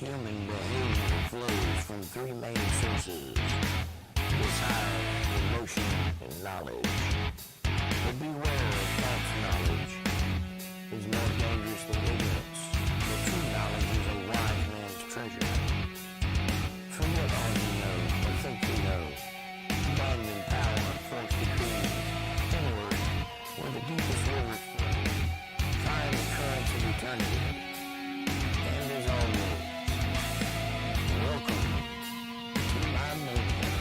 human behavior flows from three main sources: desire, emotion, and knowledge. But beware of false knowledge. It's more dangerous than ignorance. The true knowledge is a wise man's treasure. Forget all you know, or think you know. Abandon power and false decrees. Inward, where the deepest rivers flow. Find the currents of eternity. And as always, welcome to my mayhem.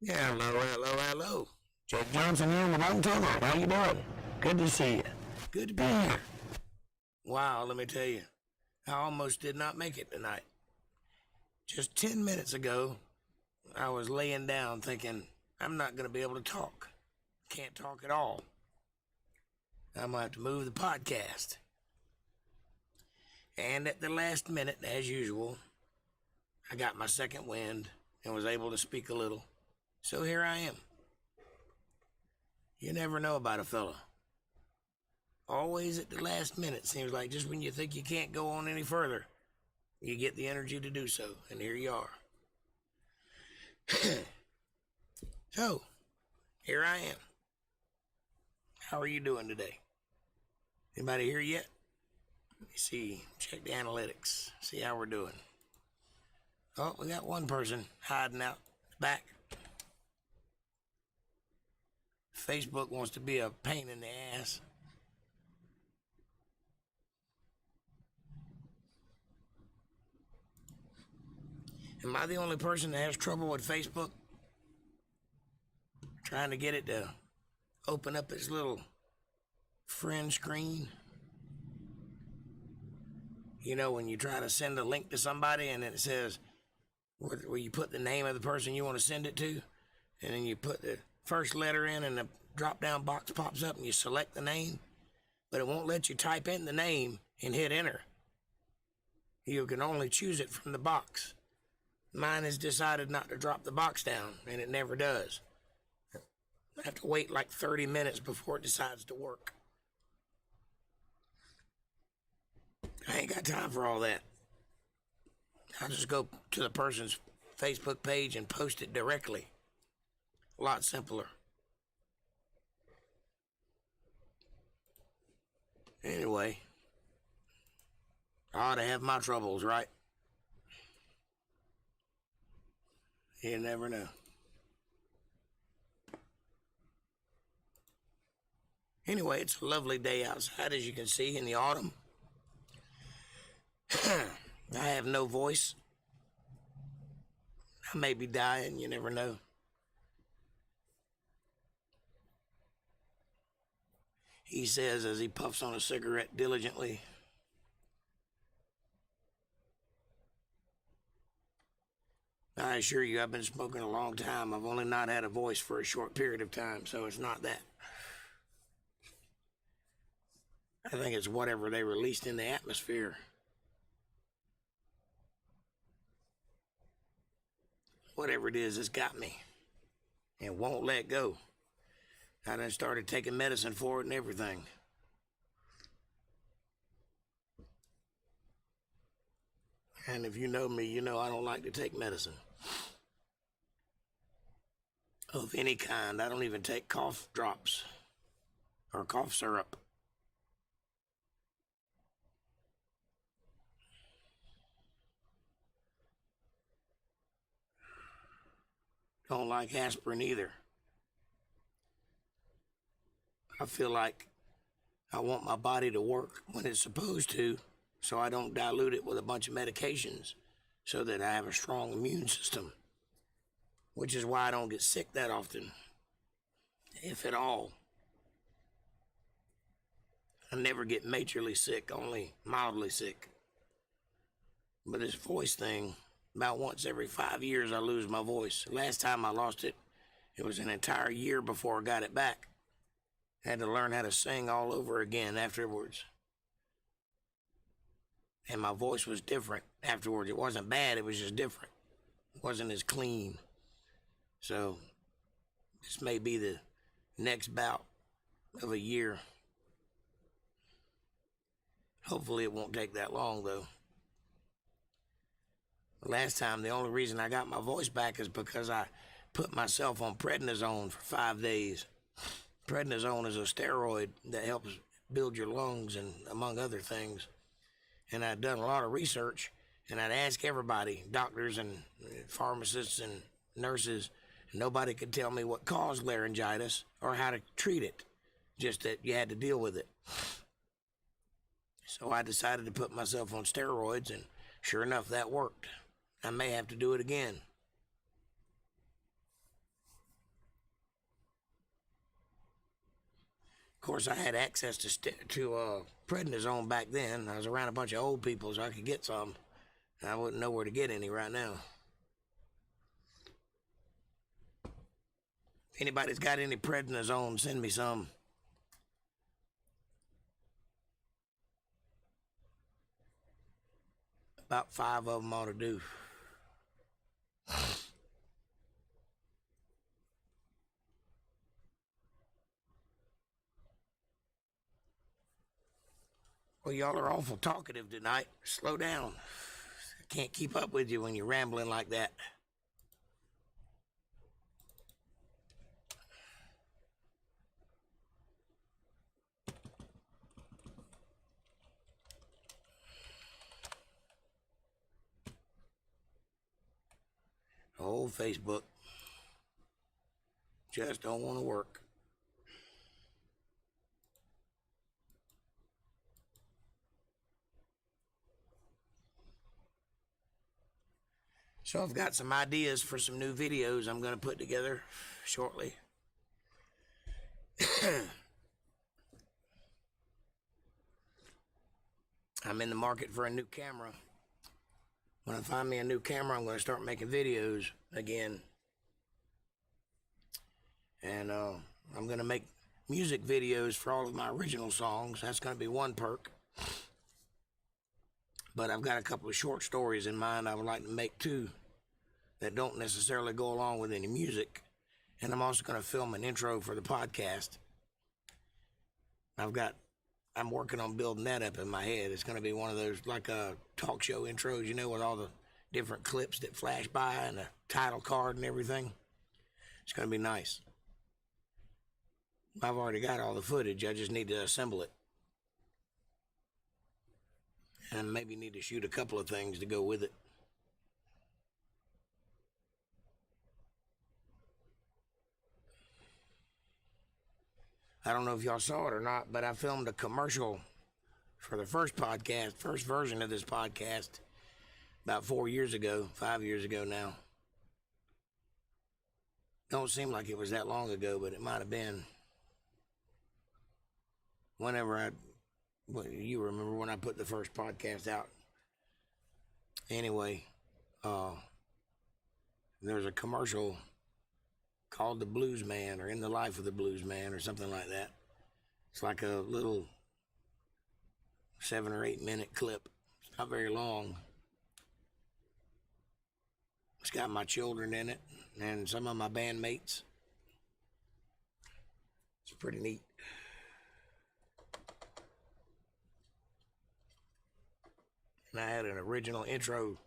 Yeah, hello. Jake Johnson here with Untethered. How you doing? Good to see you. Good to be here. Wow, let me tell you, I almost did not make it tonight. Just 10 minutes ago, I was laying down thinking, I'm not going to be able to talk. Can't talk at all. I'm going to have to move the podcast. And at the last minute, as usual, I got my second wind and was able to speak a little. So here I am. You never know about a fella. Always at the last minute, seems like just when you think you can't go on any further, you get the energy to do so, and here you are. So, here I am. How are you doing today? Anybody here yet? Let me see, check the analytics, see how we're doing. Oh, we got one person hiding out back. Facebook wants to be a pain in the ass. Am I the only person that has trouble with Facebook? Trying to get it to open up its little friend screen. You know, when you try to send a link to somebody and it says where you put the name of the person you want to send it to, and then you put the first letter in and the drop-down box pops up and you select the name, but it won't let you type in the name and hit enter. You can only choose it from the box. Mine has decided not to drop the box down, and it never does. I have to wait like 30 minutes before it decides to work. I ain't got time for all that. I'll just go to the person's Facebook page and post it directly. A lot simpler. Anyway, I ought to have my troubles, right? You never know. Anyway, it's a lovely day outside, as you can see, in the autumn. I have no voice. I may be dying, you never know. He says as he puffs on a cigarette diligently. I assure you, I've been smoking a long time. I've only not had a voice for a short period of time, so it's not that. I think it's whatever they released in the atmosphere. Whatever it is, it's got me and won't let go. I done started taking medicine for it and everything. And if you know me, you know I don't like to take medicine. Of any kind. I don't even take cough drops or cough syrup. Don't like aspirin either. I feel like I want my body to work when it's supposed to, so I don't dilute it with a bunch of medications so that I have a strong immune system, which is why I don't get sick that often, if at all. I never get majorly sick, only mildly sick. But this voice thing, about once every 5 years I lose my voice. Last time I lost it, it was an entire year before I got it back. Had to learn how to sing all over again afterwards. and my voice was different afterwards. It wasn't bad, it was just different. It wasn't as clean. So this may be the next bout of a year. Hopefully it won't take that long, though. Last time, the only reason I got my voice back is because I put myself on prednisone for 5 days. Prednisone is a steroid that helps build your lungs, and among other things. And I'd done a lot of research, and I'd ask everybody, doctors and pharmacists and nurses, and nobody could tell me what caused laryngitis or how to treat it, just that you had to deal with it. So I decided to put myself on steroids, and sure enough, that worked. I may have to do it again. Of course, I had access to prednisone back then. I was around a bunch of old people, so I could get some. I wouldn't know where to get any right now. If anybody's got any prednisone, send me some. About 5 of them ought to do. Well, y'all are awful talkative tonight. Slow down. I can't keep up with you when you're rambling like that. Oh, Facebook. Just don't want to work. So I've got some ideas for some new videos I'm going to put together shortly. I'm in the market for a new camera. When I find me a new camera, I'm going to start making videos again. And I'm going to make music videos for all of my original songs. That's going to be one perk. But I've got a couple of short stories in mind I would like to make too, that don't necessarily go along with any music. And I'm also going to film an intro for the podcast. I'm working on building that up in my head. It's going to be one of those, like talk show intros, you know, with all the different clips that flash by and a title card and everything. It's going to be nice. I've already got all the footage. I just need to assemble it. And maybe need to shoot a couple of things to go with it. I don't know if y'all saw it or not, but I filmed a commercial for the first version of this podcast, about 4 years ago, 5 years ago now. Don't seem like it was that long ago, but it might have been. You remember when I put the first podcast out. Anyway, there's a commercial called The Blues Man, or In the Life of the Blues Man, or something like that. It's like a little 7 or 8 minute clip. It's not very long. It's got my children in it and some of my bandmates. It's pretty neat. And I had an original intro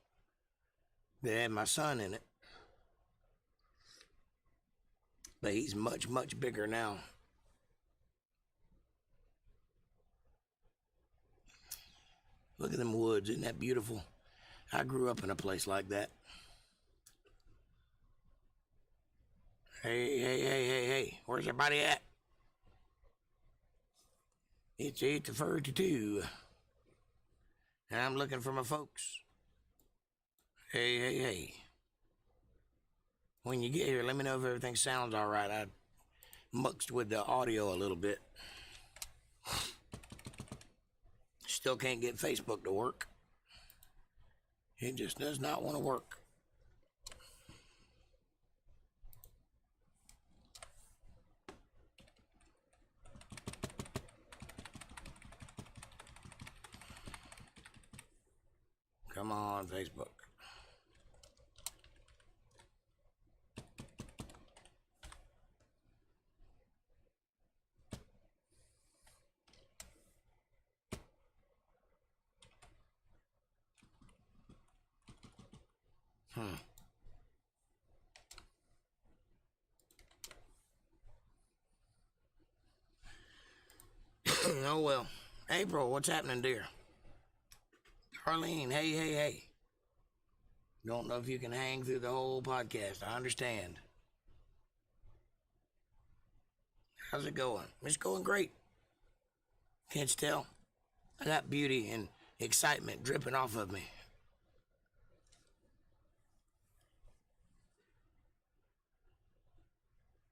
that had my son in it. But he's much, much bigger now. Look at them woods. Isn't that beautiful? I grew up in a place like that. Hey. Where's everybody at? It's 8:32. And I'm looking for my folks. Hey. When you get here, let me know if everything sounds all right. I muxed with the audio a little bit. Still can't get Facebook to work. It just does not want to work. Come on, Facebook. Oh, well. April, what's happening, dear? Arlene, hey. Don't know if you can hang through the whole podcast. I understand. How's it going? It's going great. Can't you tell? I got beauty and excitement dripping off of me.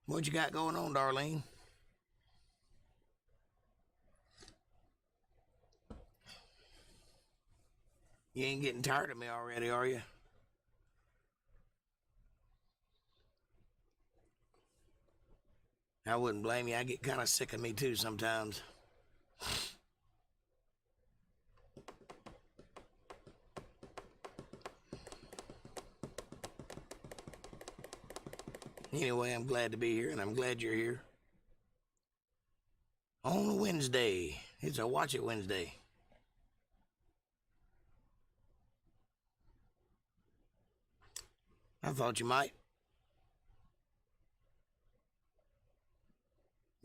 What you got going on, Darlene? You ain't getting tired of me already, are you? I wouldn't blame you. I get kind of sick of me too sometimes. Anyway, I'm glad to be here, and I'm glad you're here. On a Wednesday. It's a Watch It Wednesday. I thought you might.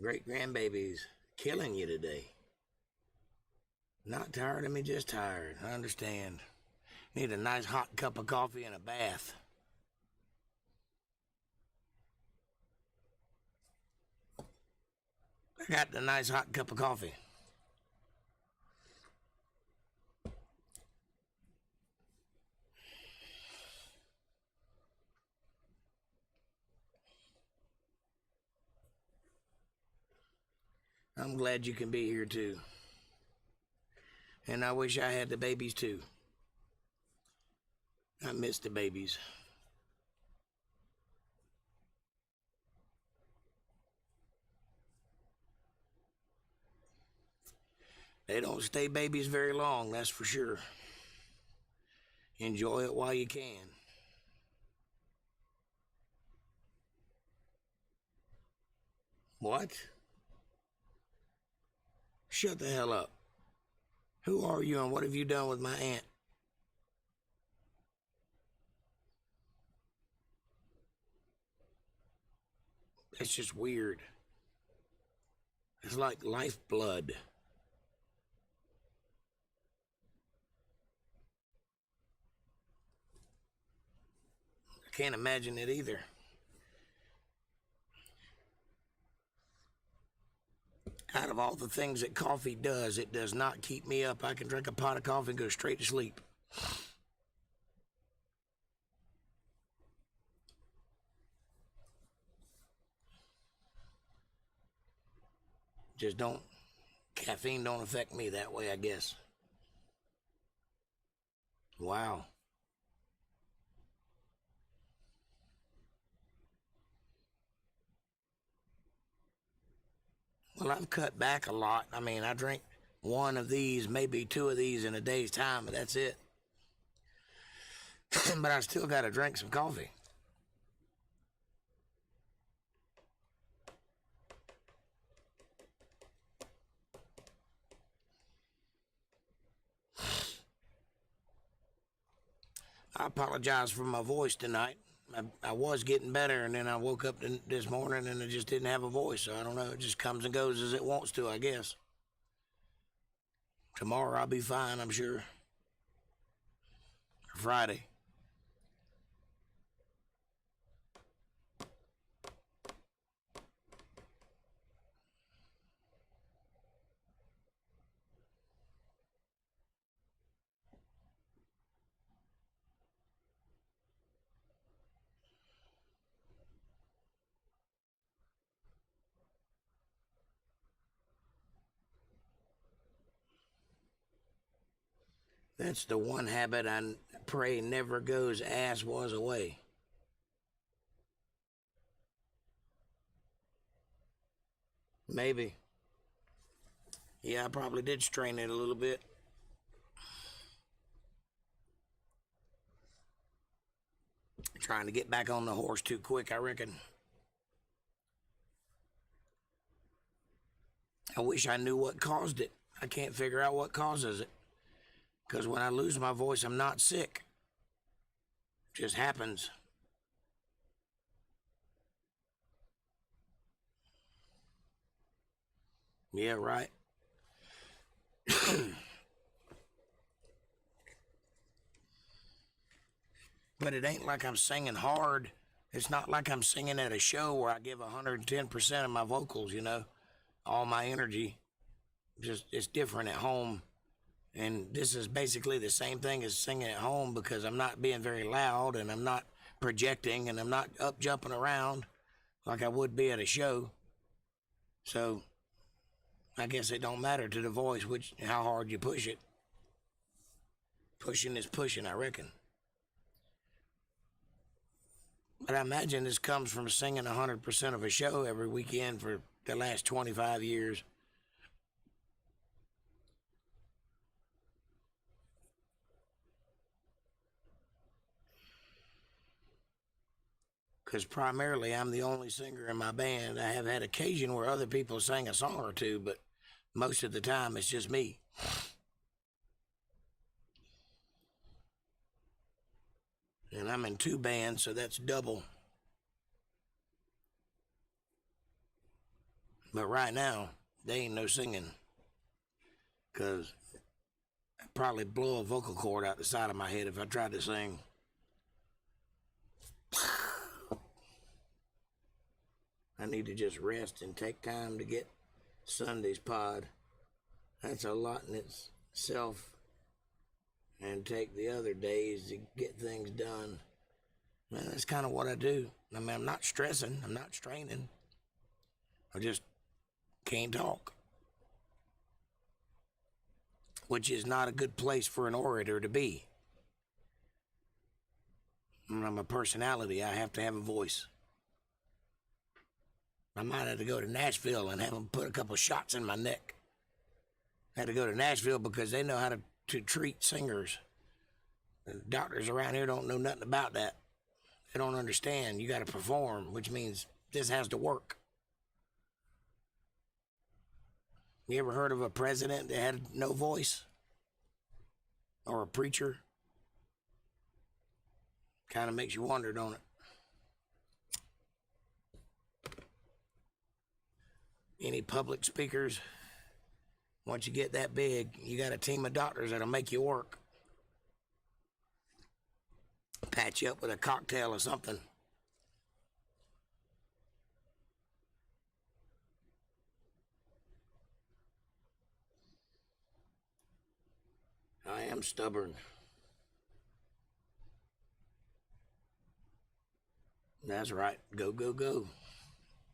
Great-grandbabies killing you today. Not tired of me, just tired. I understand. Need a nice hot cup of coffee and a bath. I got the nice hot cup of coffee. I'm glad you can be here too. And I wish I had the babies too. I miss the babies. They don't stay babies very long, that's for sure. Enjoy it while you can. What? Shut the hell up. Who are you and what have you done with my aunt? That's just weird. It's like lifeblood. I can't imagine it either. Out of all the things that coffee does, it does not keep me up. I can drink a pot of coffee and go straight to sleep. Just don't, caffeine don't affect me that way, I guess. Wow. Well, I've cut back a lot. I mean, I drink one of these, maybe two of these in a day's time, but that's it. But I still got to drink some coffee. I apologize for my voice tonight. I was getting better, and then I woke up this morning and I just didn't have a voice. So I don't know. It just comes and goes as it wants to, I guess. Tomorrow I'll be fine, I'm sure. Friday. That's the one habit I pray never goes as was away. Maybe. Yeah, I probably did strain it a little bit. Trying to get back on the horse too quick, I reckon. I wish I knew what caused it. I can't figure out what causes it. Because when I lose my voice, I'm not sick. It just happens. Yeah, right. But it ain't like I'm singing hard. It's not like I'm singing at a show where I give 110% of my vocals, you know, all my energy. Just it's different at home. And this is basically the same thing as singing at home because I'm not being very loud and I'm not projecting and I'm not up jumping around like I would be at a show. So I guess it don't matter to the voice how hard you push it. Pushing is pushing, I reckon. But I imagine this comes from singing 100% of a show every weekend for the last 25 years. Because primarily I'm the only singer in my band. I have had occasion where other people sang a song or two, but most of the time it's just me. And I'm in 2 bands, so that's double. But right now, there ain't no singing. Because I'd probably blow a vocal cord out the side of my head if I tried to sing. I need to just rest and take time to get Sunday's pod. That's a lot in itself. And take the other days to get things done. Man, that's kind of what I do. I mean, I'm not stressing. I'm not straining. I just can't talk. Which is not a good place for an orator to be. I'm a personality. I have to have a voice. I might have to go to Nashville and have them put a couple shots in my neck. I had to go to Nashville because they know how to treat singers. The doctors around here don't know nothing about that. They don't understand. You got to perform, which means this has to work. You ever heard of a president that had no voice? Or a preacher? Kind of makes you wonder, don't it? Any public speakers? Once you get that big, you got a team of doctors that'll make you work. Patch you up with a cocktail or something. I am stubborn. That's right. Go, go, go.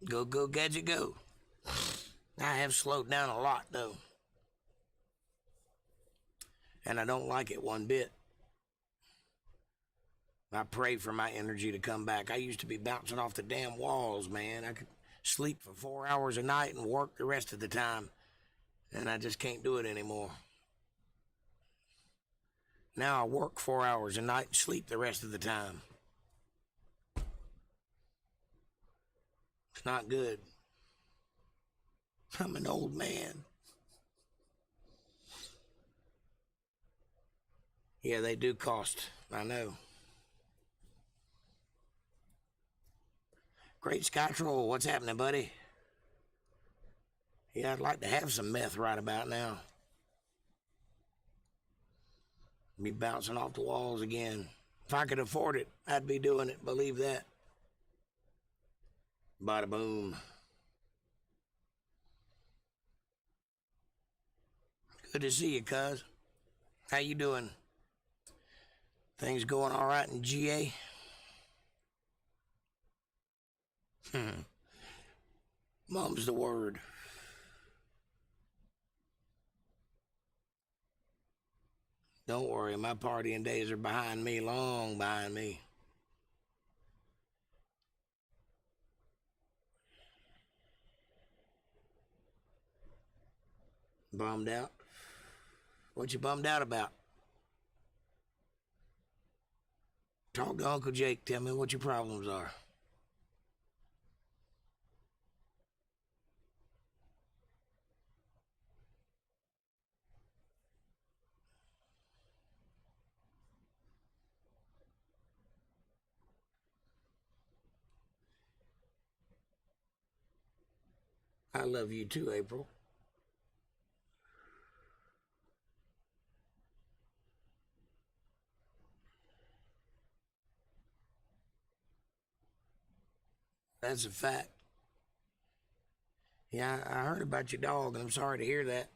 Go, go, gadget, go. I have slowed down a lot, though. And I don't like it one bit. I pray for my energy to come back. I used to be bouncing off the damn walls, man. I could sleep for 4 hours a night and work the rest of the time. And I just can't do it anymore. Now I work 4 hours a night and sleep the rest of the time. It's not good. I'm an old man. Yeah, they do cost. I know. Great Sky Troll, what's happening, buddy? Yeah, I'd like to have some meth right about now. Be bouncing off the walls again. If I could afford it, I'd be doing it, believe that. Bada boom. Good to see you, cuz. How you doing? Things going all right in GA? Mum's the word. Don't worry, my partying days are behind me, long behind me. Bummed out? What you bummed out about? Talk to Uncle Jake. Tell me what your problems are. I love you too, April. That's a fact. Yeah, I heard about your dog, and I'm sorry to hear that.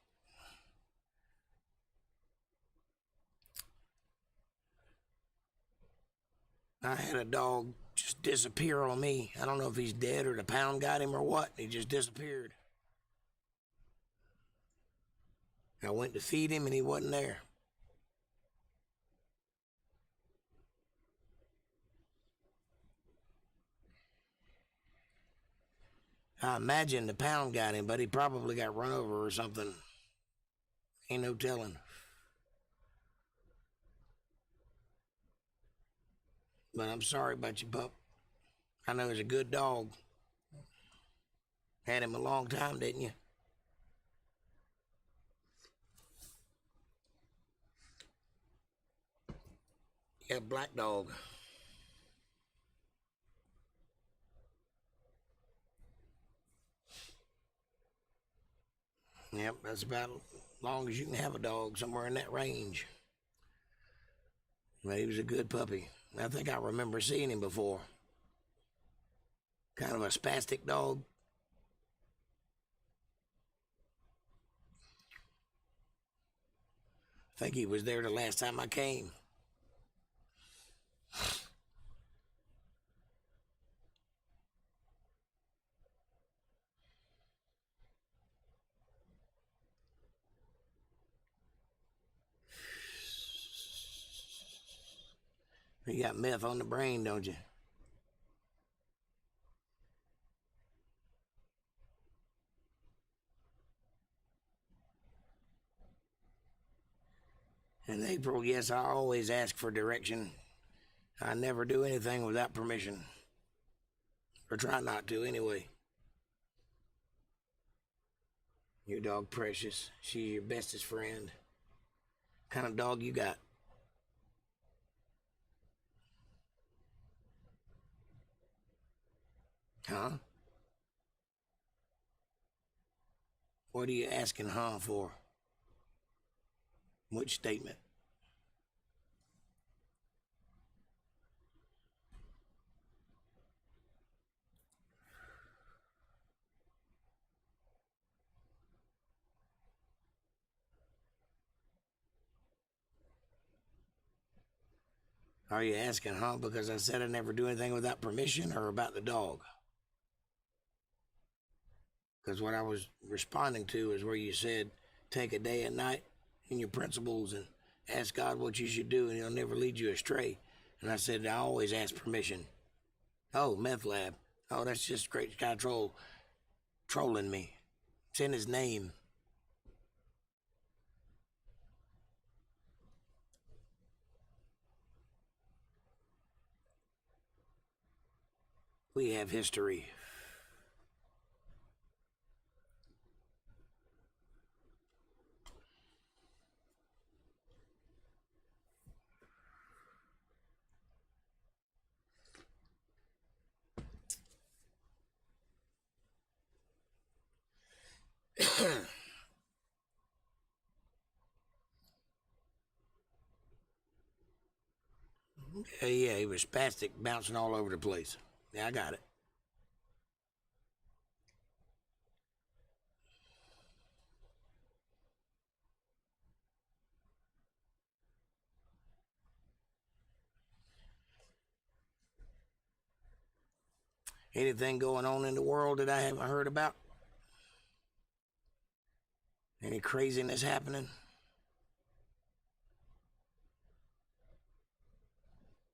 I had a dog just disappear on me. I don't know if he's dead or the pound got him or what. He just disappeared. I went to feed him, and he wasn't there. I imagine the pound got him, but he probably got run over or something. Ain't no telling. But I'm sorry about you, pup. I know he's a good dog. Had him a long time, didn't you? Yeah, black dog. Yep, that's about as long as you can have a dog, somewhere in that range. But he was a good puppy. I think I remember seeing him before. Kind of a spastic dog. I think he was there the last time I came. You got meth on the brain, don't you? In April, yes, I always ask for direction. I never do anything without permission. Or try not to, anyway. Your dog Precious. She's your bestest friend. What kind of dog you got? Huh? What are you asking huh for? Which statement? Are you asking huh because I said I never do anything without permission, or about the dog? Because what I was responding to is where you said, take a day and night in your principles and ask God what you should do and he'll never lead you astray. And I said, I always ask permission. Oh, meth lab. Oh, that's just great guy trolling me. It's in his name. We have history. Yeah, he was spastic, bouncing all over the place. Yeah, I got it. Anything going on in the world that I haven't heard about? Any craziness happening?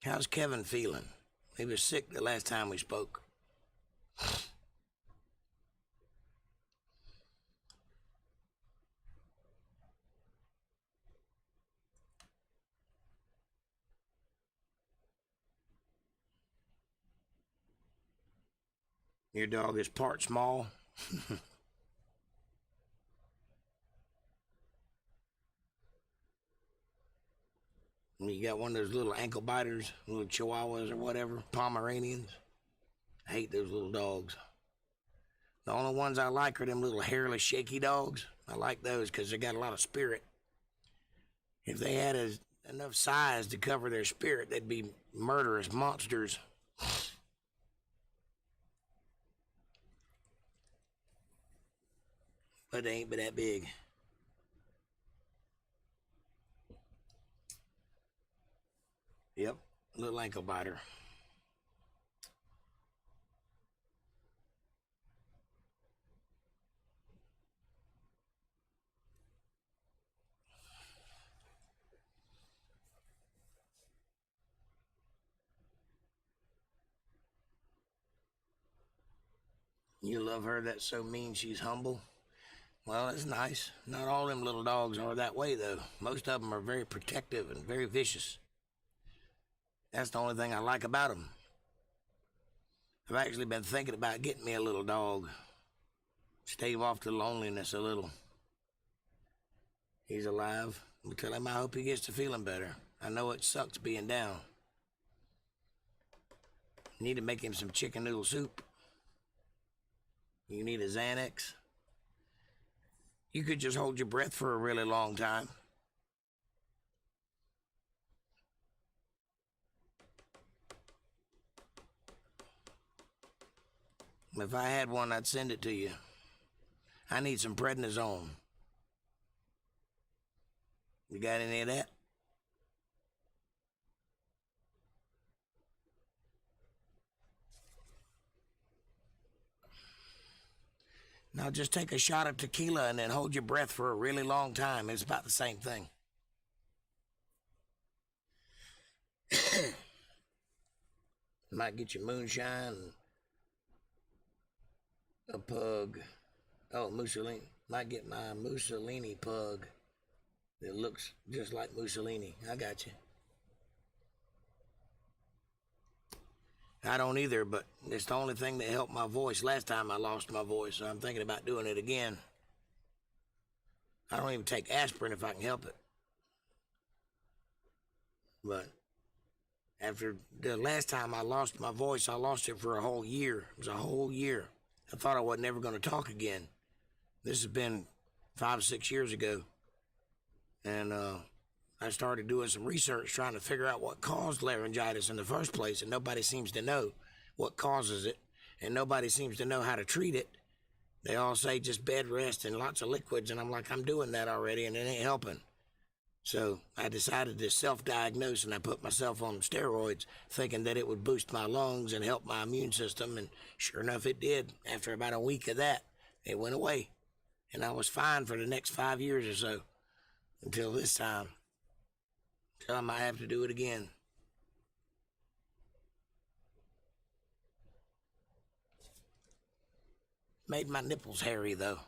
How's Kevin feeling? He was sick the last time we spoke. Your dog is part small. You got one of those little ankle biters, little chihuahuas or whatever, Pomeranians. I hate those little dogs. The only ones I like are them little hairless, shaky dogs. I like those because they got a lot of spirit. If they had enough size to cover their spirit, they'd be murderous monsters. But they ain't but that big. Yep, little ankle biter. You love her that's so mean she's humble? Well, that's nice. Not all them little dogs are that way, though. Most of them are very protective and very vicious. That's the only thing I like about them. I've actually been thinking about getting me a little dog. Stave off the loneliness a little. He's alive. We tell him I hope he gets to feeling better. I know it sucks being down. Need to make him some chicken noodle soup. You need a Xanax. You could just hold your breath for a really long time. If I had one, I'd send it to you. I need some prednisone. You got any of that? Now just take a shot of tequila and then hold your breath for a really long time. It's about the same thing. Might get you moonshine, a pug. Oh, Mussolini. Might get my Mussolini pug that looks just like Mussolini. I got you. I don't either, but it's the only thing that helped my voice last time I lost my voice, so I'm thinking about doing it again. I don't even take aspirin if I can help it. But after the last time I lost my voice, I lost it for a whole year. It was a whole year. I thought I wasn't ever going to talk again. This has been 5 or 6 years ago. And I started doing some research trying to figure out what caused laryngitis in the first place, and nobody seems to know what causes it, and nobody seems to know how to treat it. They all say just bed rest and lots of liquids, and I'm like, I'm doing that already, and it ain't helping. So I decided to self-diagnose, and I put myself on steroids, thinking that it would boost my lungs and help my immune system, and sure enough, it did. After about a week of that, it went away, and I was fine for the next 5 years or so, until this time. So I might have to do it again. Made my nipples hairy, though.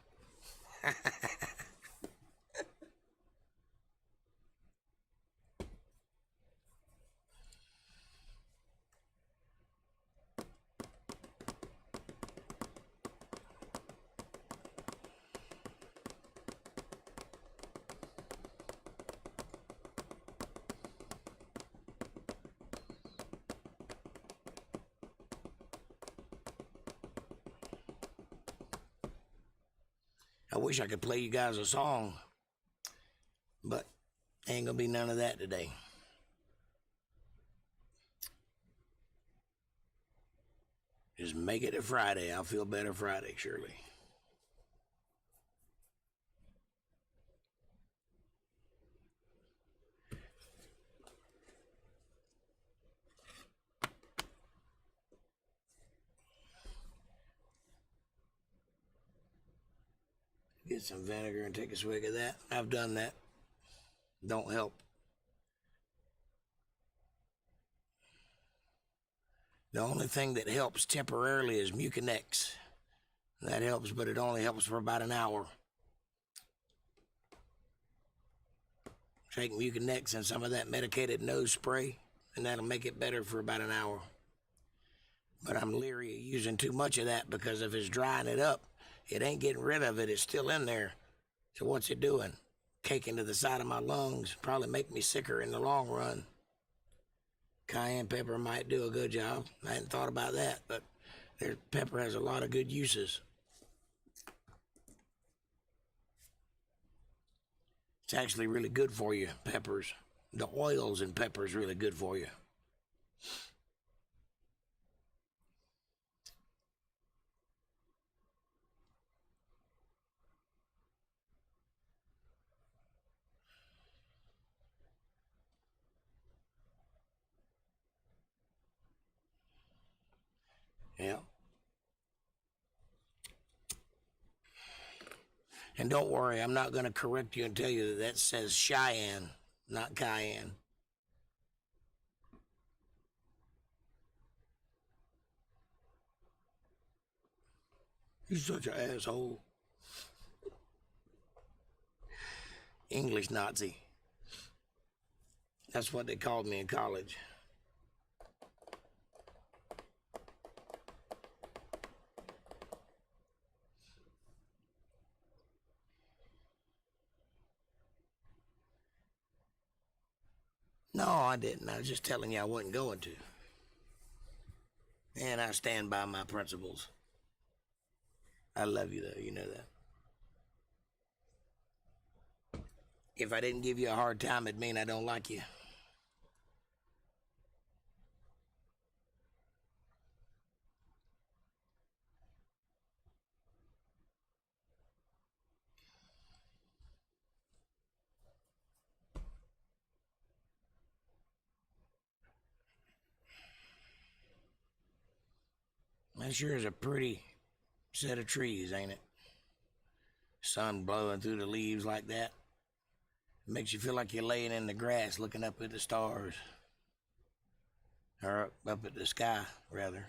I wish I could play you guys a song, but ain't gonna be none of that today. Just make it a Friday. I'll feel better Friday, surely. Get some vinegar and take a swig of that. I've done that. Don't help. The only thing that helps temporarily is Mucinex. That helps, but it only helps for about an hour. Take Mucinex and some of that medicated nose spray, and that'll make it better for about an hour. But I'm leery of using too much of that because if it's drying it up, it ain't getting rid of it. It's still in there. So what's it doing? Caking to the side of my lungs. Probably make me sicker in the long run. Cayenne pepper might do a good job. I hadn't thought about that, but pepper has a lot of good uses. It's actually really good for you, peppers. The oils in pepper is really good for you. Yeah. And don't worry, I'm not going to correct you and tell you that says Cheyenne, not Cayenne. You're such an asshole. English Nazi. That's what they called me in college. No, I didn't. I was just telling you I wasn't going to. And I stand by my principles. I love you, though. You know that. If I didn't give you a hard time, it'd mean I don't like you. That sure is a pretty set of trees, ain't it? Sun blowing through the leaves like that. It makes you feel like you're laying in the grass looking up at the stars. Or up at the sky, rather.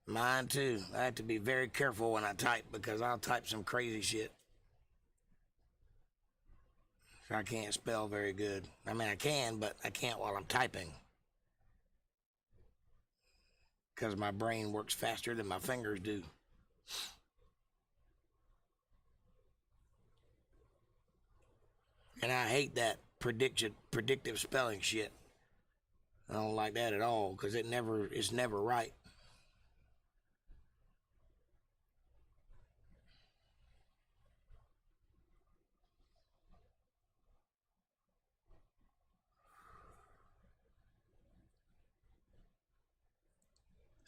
Mine too. I have to be very careful when I type because I'll type some crazy shit. I can't spell very good. I mean, I can, but I can't while I'm typing. Because my brain works faster than my fingers do. And I hate that predictive spelling shit. I don't like that at all because it's never right.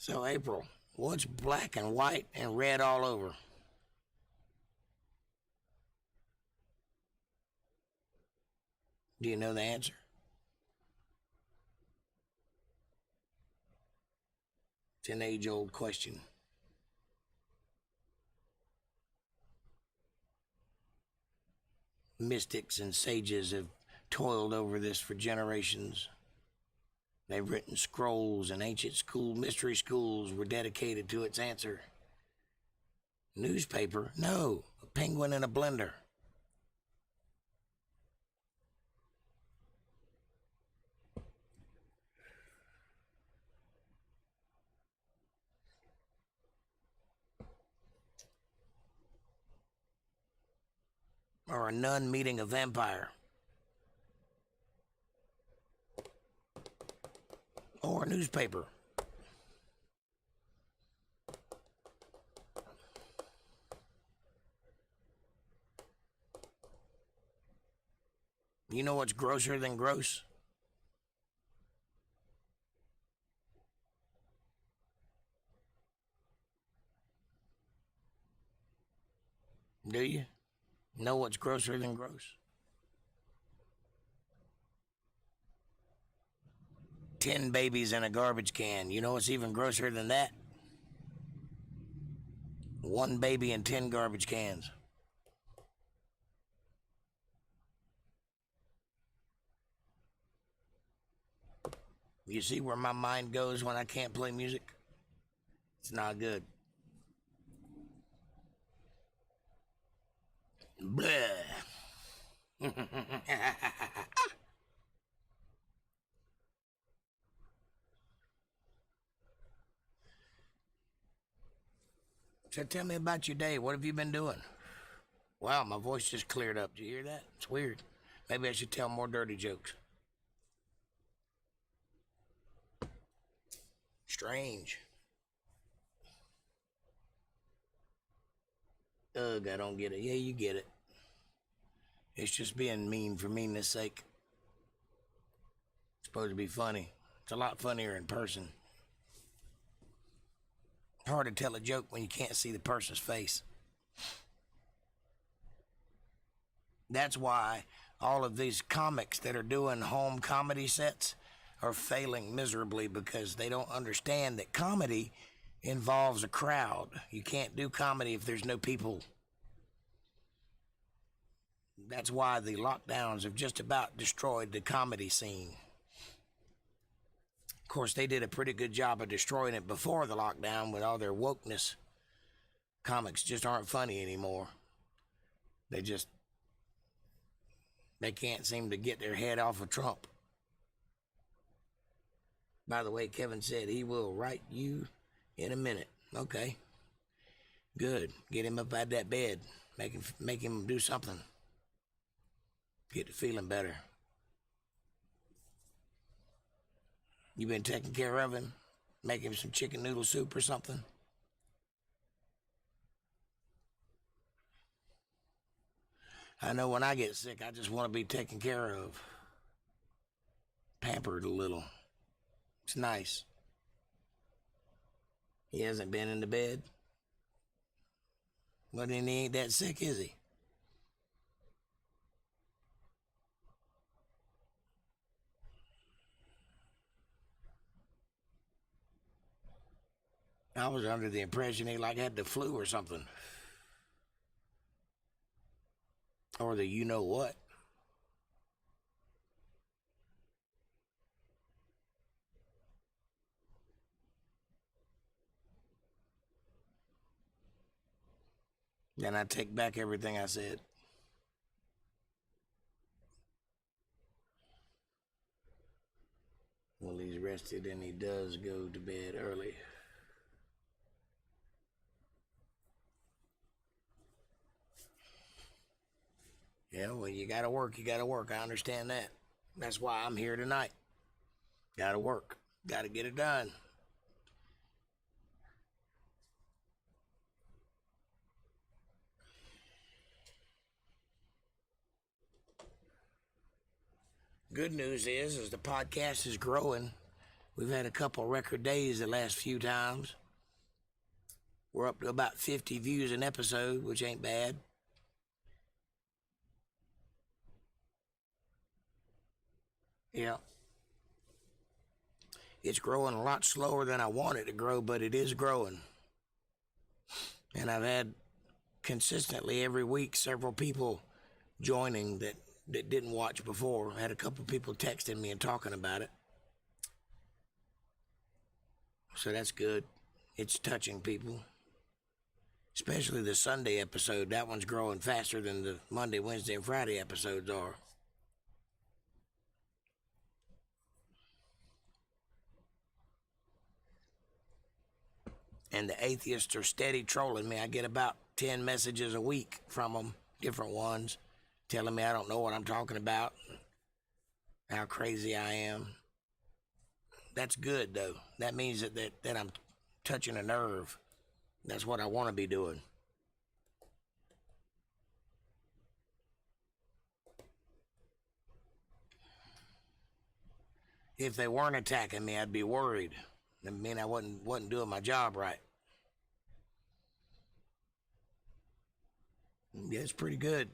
So, April, what's black and white and red all over? Do you know the answer? It's an age-old question. Mystics and sages have toiled over this for generations. They've written scrolls, and ancient mystery schools were dedicated to its answer. Newspaper? No, a penguin in a blender. Or a nun meeting a vampire. Or a newspaper. You know what's grosser than gross? Do you? Know what's grosser than gross? 10 babies in a garbage can. You know what's even grosser than that? 1 baby in 10 garbage cans. You see where my mind goes when I can't play music? It's not good. Blah. So tell me about your day. What have you been doing? Wow, my voice just cleared up. Did you hear that? It's weird. Maybe I should tell more dirty jokes. Strange. Ugh, I don't get it. Yeah, you get it. It's just being mean for meanness sake. It's supposed to be funny. It's a lot funnier in person. It's hard to tell a joke when you can't see the person's face. That's why all of these comics that are doing home comedy sets are failing miserably, because they don't understand that comedy involves a crowd. You can't do comedy if there's no people. That's why the lockdowns have just about destroyed the comedy scene. Of course, they did a pretty good job of destroying it before the lockdown with all their wokeness. Comics just aren't funny anymore. They can't seem to get their head off of Trump. By the way, Kevin said he will write you in a minute. Okay. Good. Get him up out of that bed. Make him do something. Get to feeling better. You been taking care of him? Make him some chicken noodle soup or something? I know when I get sick, I just want to be taken care of. Pampered a little. It's nice. He hasn't been in the bed. Well, then he ain't that sick, is he? I was under the impression he had the flu or something. Or the you know what. Then I take back everything I said. Well, he's rested and he does go to bed early. Yeah, well, you gotta work. I understand that. That's why I'm here tonight. Gotta work. Gotta get it done. Good news is the podcast is growing. We've had a couple record days the last few times. We're up to about 50 views an episode, which ain't bad. Yeah. It's growing a lot slower than I want it to grow, but it is growing. And I've had consistently every week several people joining that didn't watch before. I had a couple people texting me and talking about it. So that's good. It's touching people. Especially the Sunday episode. That one's growing faster than the Monday, Wednesday, and Friday episodes are. And the atheists are steady trolling me. I get about 10 messages a week from them, different ones, telling me I don't know what I'm talking about, how crazy I am. That's good, though. That means that I'm touching a nerve. That's what I want to be doing. If they weren't attacking me, I'd be worried. That mean I wasn't doing my job right. Yeah, it's pretty good.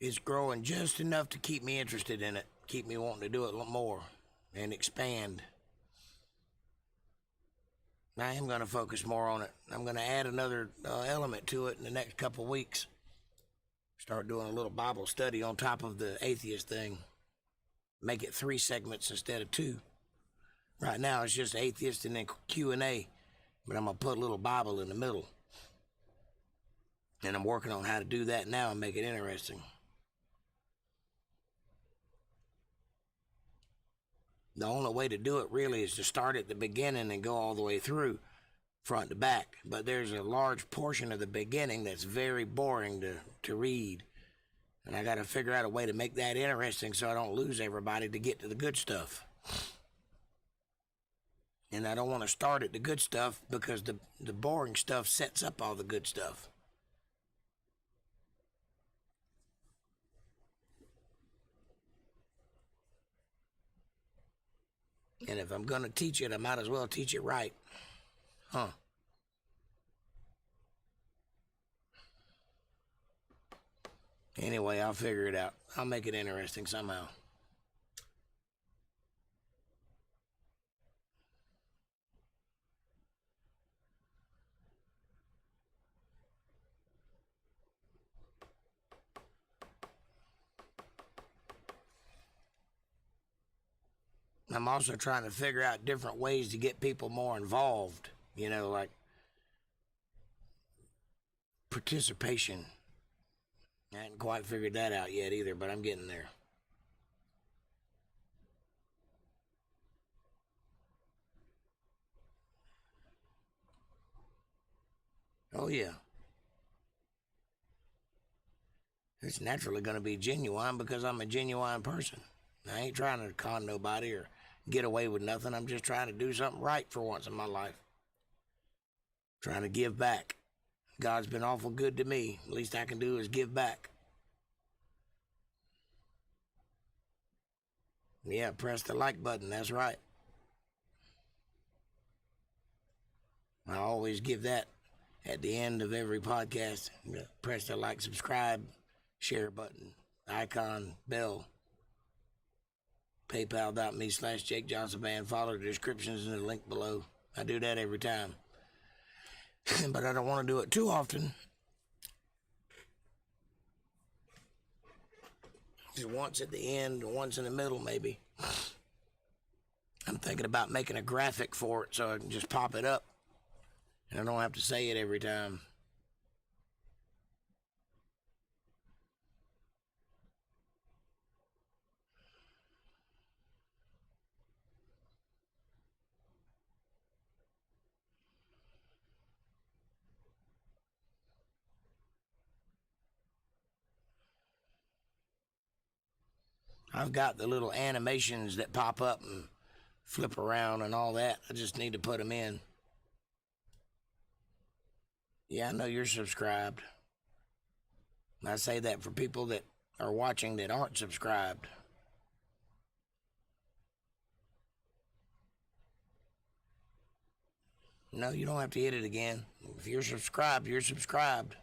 It's growing just enough to keep me interested in it, keep me wanting to do it more and expand. I am going to focus more on it. I'm going to add another element to it in the next couple weeks. Start doing a little Bible study on top of the atheist thing. Make it 3 segments instead of 2. Right now it's just atheist and then Q&A. But I'm going to put a little Bible in the middle. And I'm working on how to do that now and make it interesting. The only way to do it really is to start at the beginning and go all the way through, front to back. But there's a large portion of the beginning that's very boring to read. And I got to figure out a way to make that interesting so I don't lose everybody to get to the good stuff. And I don't want to start at the good stuff because the boring stuff sets up all the good stuff. And if I'm going to teach it, I might as well teach it right. Huh. Anyway, I'll figure it out. I'll make it interesting somehow. I'm also trying to figure out different ways to get people more involved, you know, like participation. I hadn't quite figured that out yet either, but I'm getting there. Oh, yeah. It's naturally going to be genuine because I'm a genuine person. I ain't trying to con nobody or get away with nothing. I'm just trying to do something right for once in my life. Trying to give back. God's been awful good to me. Least I can do is give back. Yeah, press the like button. That's right. I always give that at the end of every podcast. Press the like, subscribe, share button, icon, bell. PayPal.me/Jake Johnson Band. Follow the descriptions in the link below. I do that every time. But I don't want to do it too often. Just once at the end, once in the middle, maybe. I'm thinking about making a graphic for it so I can just pop it up. And I don't have to say it every time. I've got the little animations that pop up and flip around and all that. I just need to put them in. Yeah, I know you're subscribed. I say that for people that are watching that aren't subscribed. No, you don't have to hit it again. If you're subscribed, you're subscribed.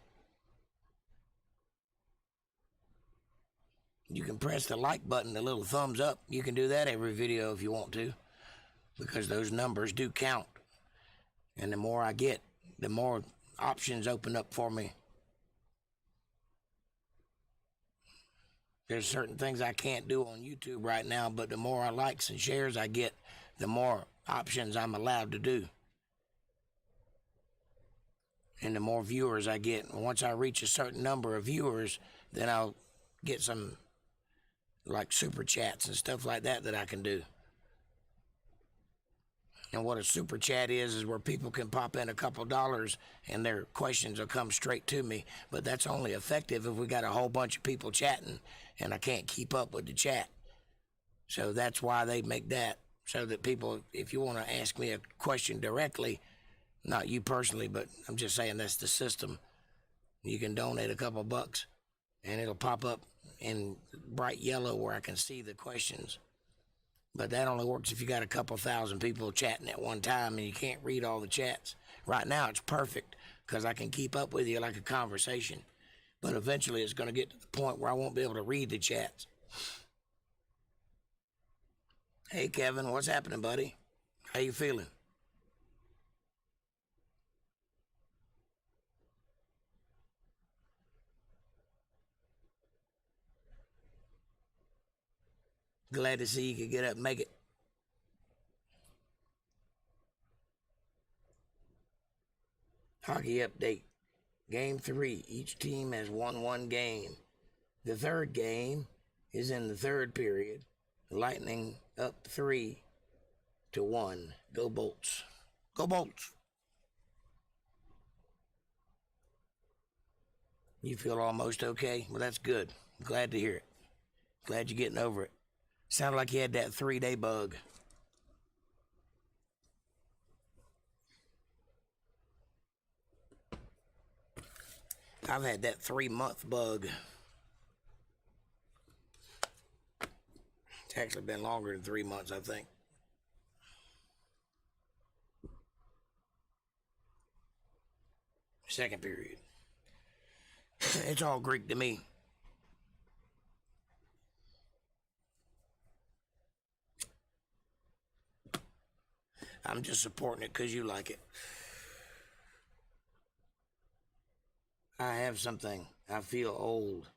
You can press the like button, the little thumbs up. You can do that every video if you want to, because those numbers do count. And the more I get, the more options open up for me. There's certain things I can't do on YouTube right now, but the more likes and shares I get, the more options I'm allowed to do. And the more viewers I get. And once I reach a certain number of viewers, then I'll get some like super chats and stuff like that I can do. And what a super chat is where people can pop in a couple dollars and their questions will come straight to me. But that's only effective if we got a whole bunch of people chatting and I can't keep up with the chat. So that's why they make that, so that people, if you want to ask me a question directly, not you personally, but I'm just saying that's the system. You can donate a couple bucks and it'll pop up in bright yellow where I can see the questions. But that only works if you got a couple thousand people chatting at one time and you can't read all the chats. Right now it's perfect because I can keep up with you like a conversation. But eventually it's going to get to the point where I won't be able to read the chats. Hey Kevin, what's happening, buddy? How you feeling? Glad to see you could get up and make it. Hockey update. Game 3. Each team has won one game. The third game is in the third period. Lightning up 3-1. Go Bolts. Go Bolts. You feel almost okay? Well, that's good. Glad to hear it. Glad you're getting over it. Sounded like you had that 3-day bug. I've had that 3-month bug. It's actually been longer than 3 months, I think. Second period. It's all Greek to me. I'm just supporting it because you like it. I have something. I feel old.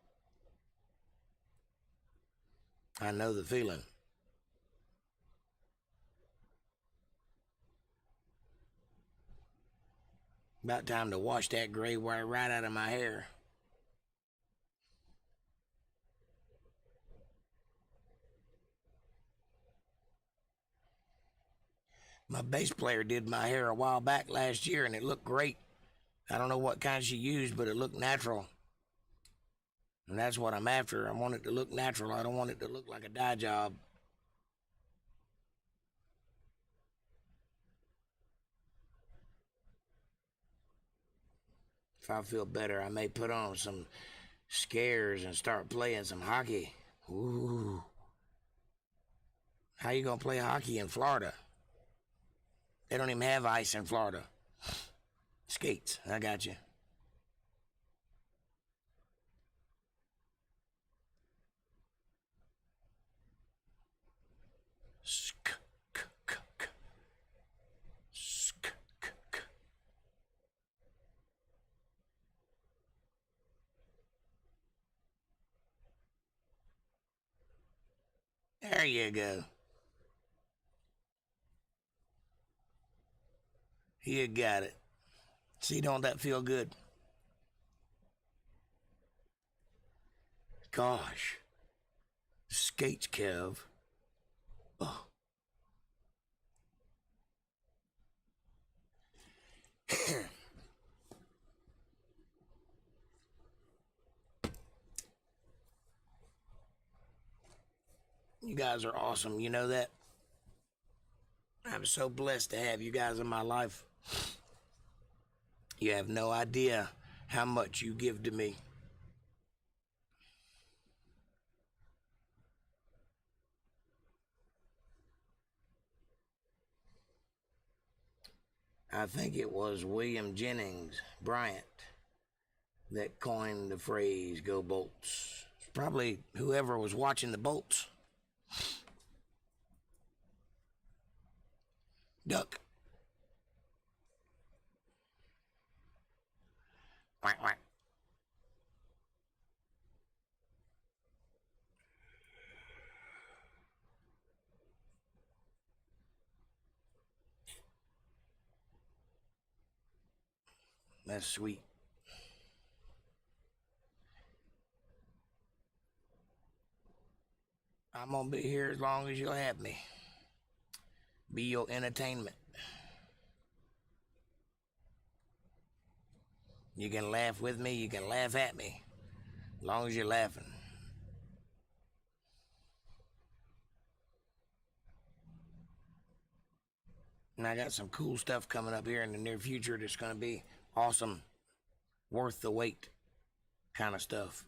I know the feeling. About time to wash that gray wire right out of my hair. My bass player did my hair a while back last year, and it looked great. I don't know what kind she used, but it looked natural. And that's what I'm after. I want it to look natural. I don't want it to look like a dye job. If I feel better, I may put on some scares and start playing some hockey. Ooh. How you gonna play hockey in Florida? They don't even have ice in Florida. Skates, I got you. There you go. You got it. See, don't that feel good? Gosh. Skates, Kev. Oh. You guys are awesome. You know that? I'm so blessed to have you guys in my life. You have no idea how much you give to me. I think it was William Jennings Bryant that coined the phrase, go Bolts. Probably whoever was watching the Bolts. Duck. Quack, quack. That's sweet. I'm gonna be here as long as you'll have me. Be your entertainment. You can laugh with me, you can laugh at me. As long as you're laughing. And I got some cool stuff coming up here in the near future that's gonna be awesome. Worth the wait kind of stuff.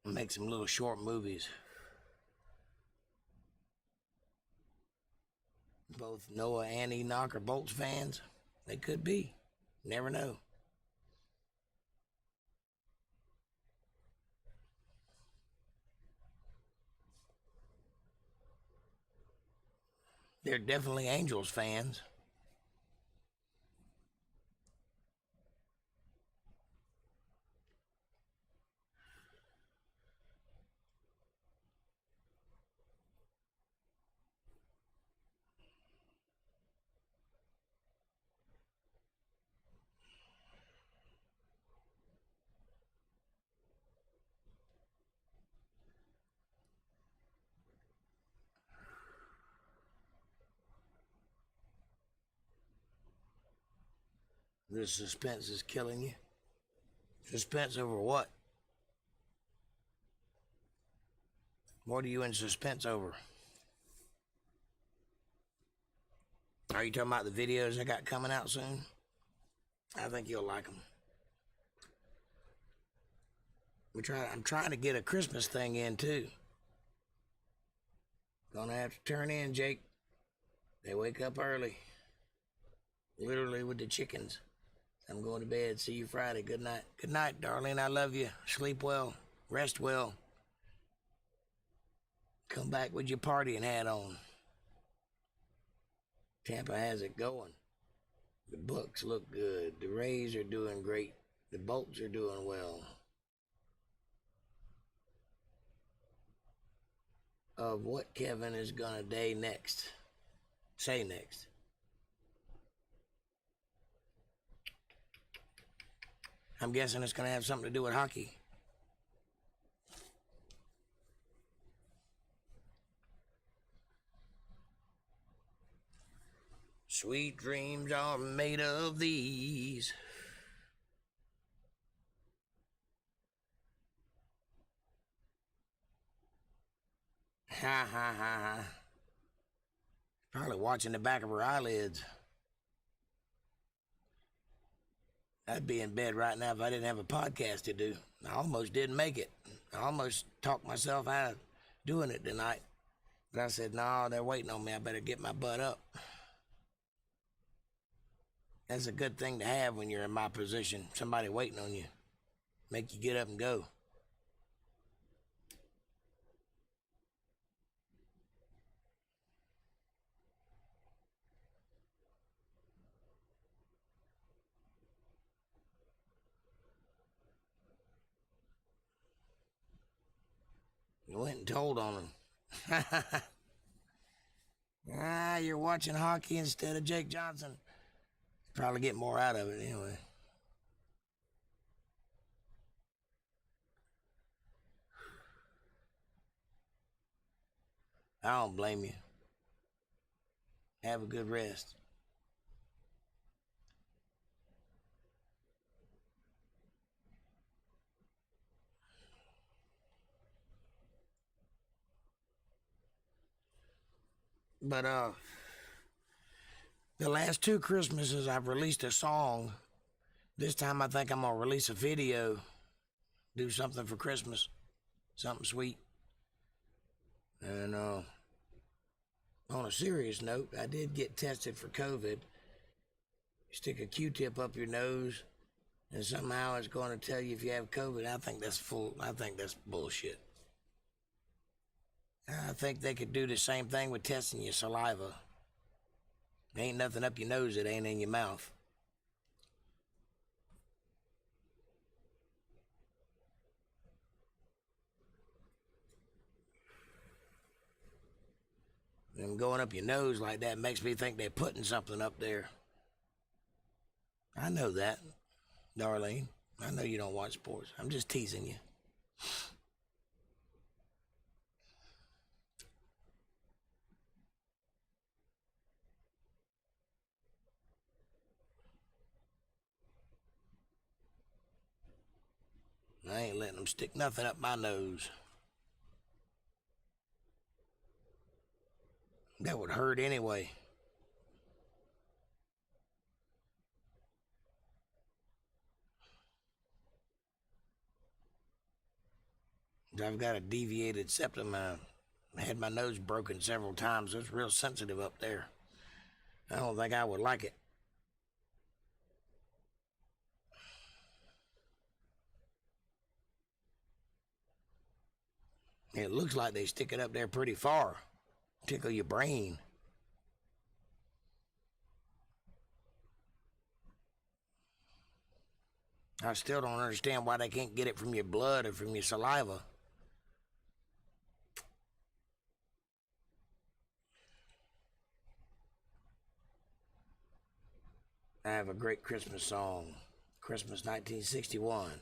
Make some little short movies. Both Noah and Enoch are Bolts fans. They could be. Never know. They're definitely Angels fans. The suspense is killing you. Suspense over what? What are you in suspense over? Are you talking about the videos I got coming out soon? I think you'll like them. I'm trying to get a Christmas thing in too. Gonna have to turn in, Jake. They wake up early. Literally with the chickens. I'm going to bed. See you Friday. Good night. Good night, darling. I love you. Sleep well. Rest well. Come back with your partying hat on. Tampa has it going. The Bucks look good. The Rays are doing great. The Bolts are doing well. Of what Kevin is gonna say next. I'm guessing it's gonna have something to do with hockey. Sweet dreams are made of these. Ha ha ha ha. Probably watching the back of her eyelids. I'd be in bed right now if I didn't have a podcast to do. I almost didn't make it. I almost talked myself out of doing it tonight. But I said, no, they're waiting on me. I better get my butt up. That's a good thing to have when you're in my position. Somebody waiting on you. Make you get up and go. You went and told on him. You're watching hockey instead of Jake Johnson. Probably get more out of it anyway. I don't blame you. Have a good rest. But the last two Christmases I've released a song. This time I think I'm gonna release a video. Do something for Christmas. Something sweet. And on a serious note, I did get tested for COVID. You stick a Q-tip up your nose and somehow it's going to tell you if you have COVID. I think that's bullshit. I think they could do the same thing with testing your saliva. There ain't nothing up your nose that ain't in your mouth. Them going up your nose like that makes me think they're putting something up there. I know that, Darlene. I know you don't watch sports. I'm just teasing you. I ain't letting them stick nothing up my nose. That would hurt anyway. I've got a deviated septum. I had my nose broken several times. It's real sensitive up there. I don't think I would like it. It looks like they stick it up there pretty far. Tickle your brain. I still don't understand why they can't get it from your blood or from your saliva. I have a great Christmas song. Christmas 1961.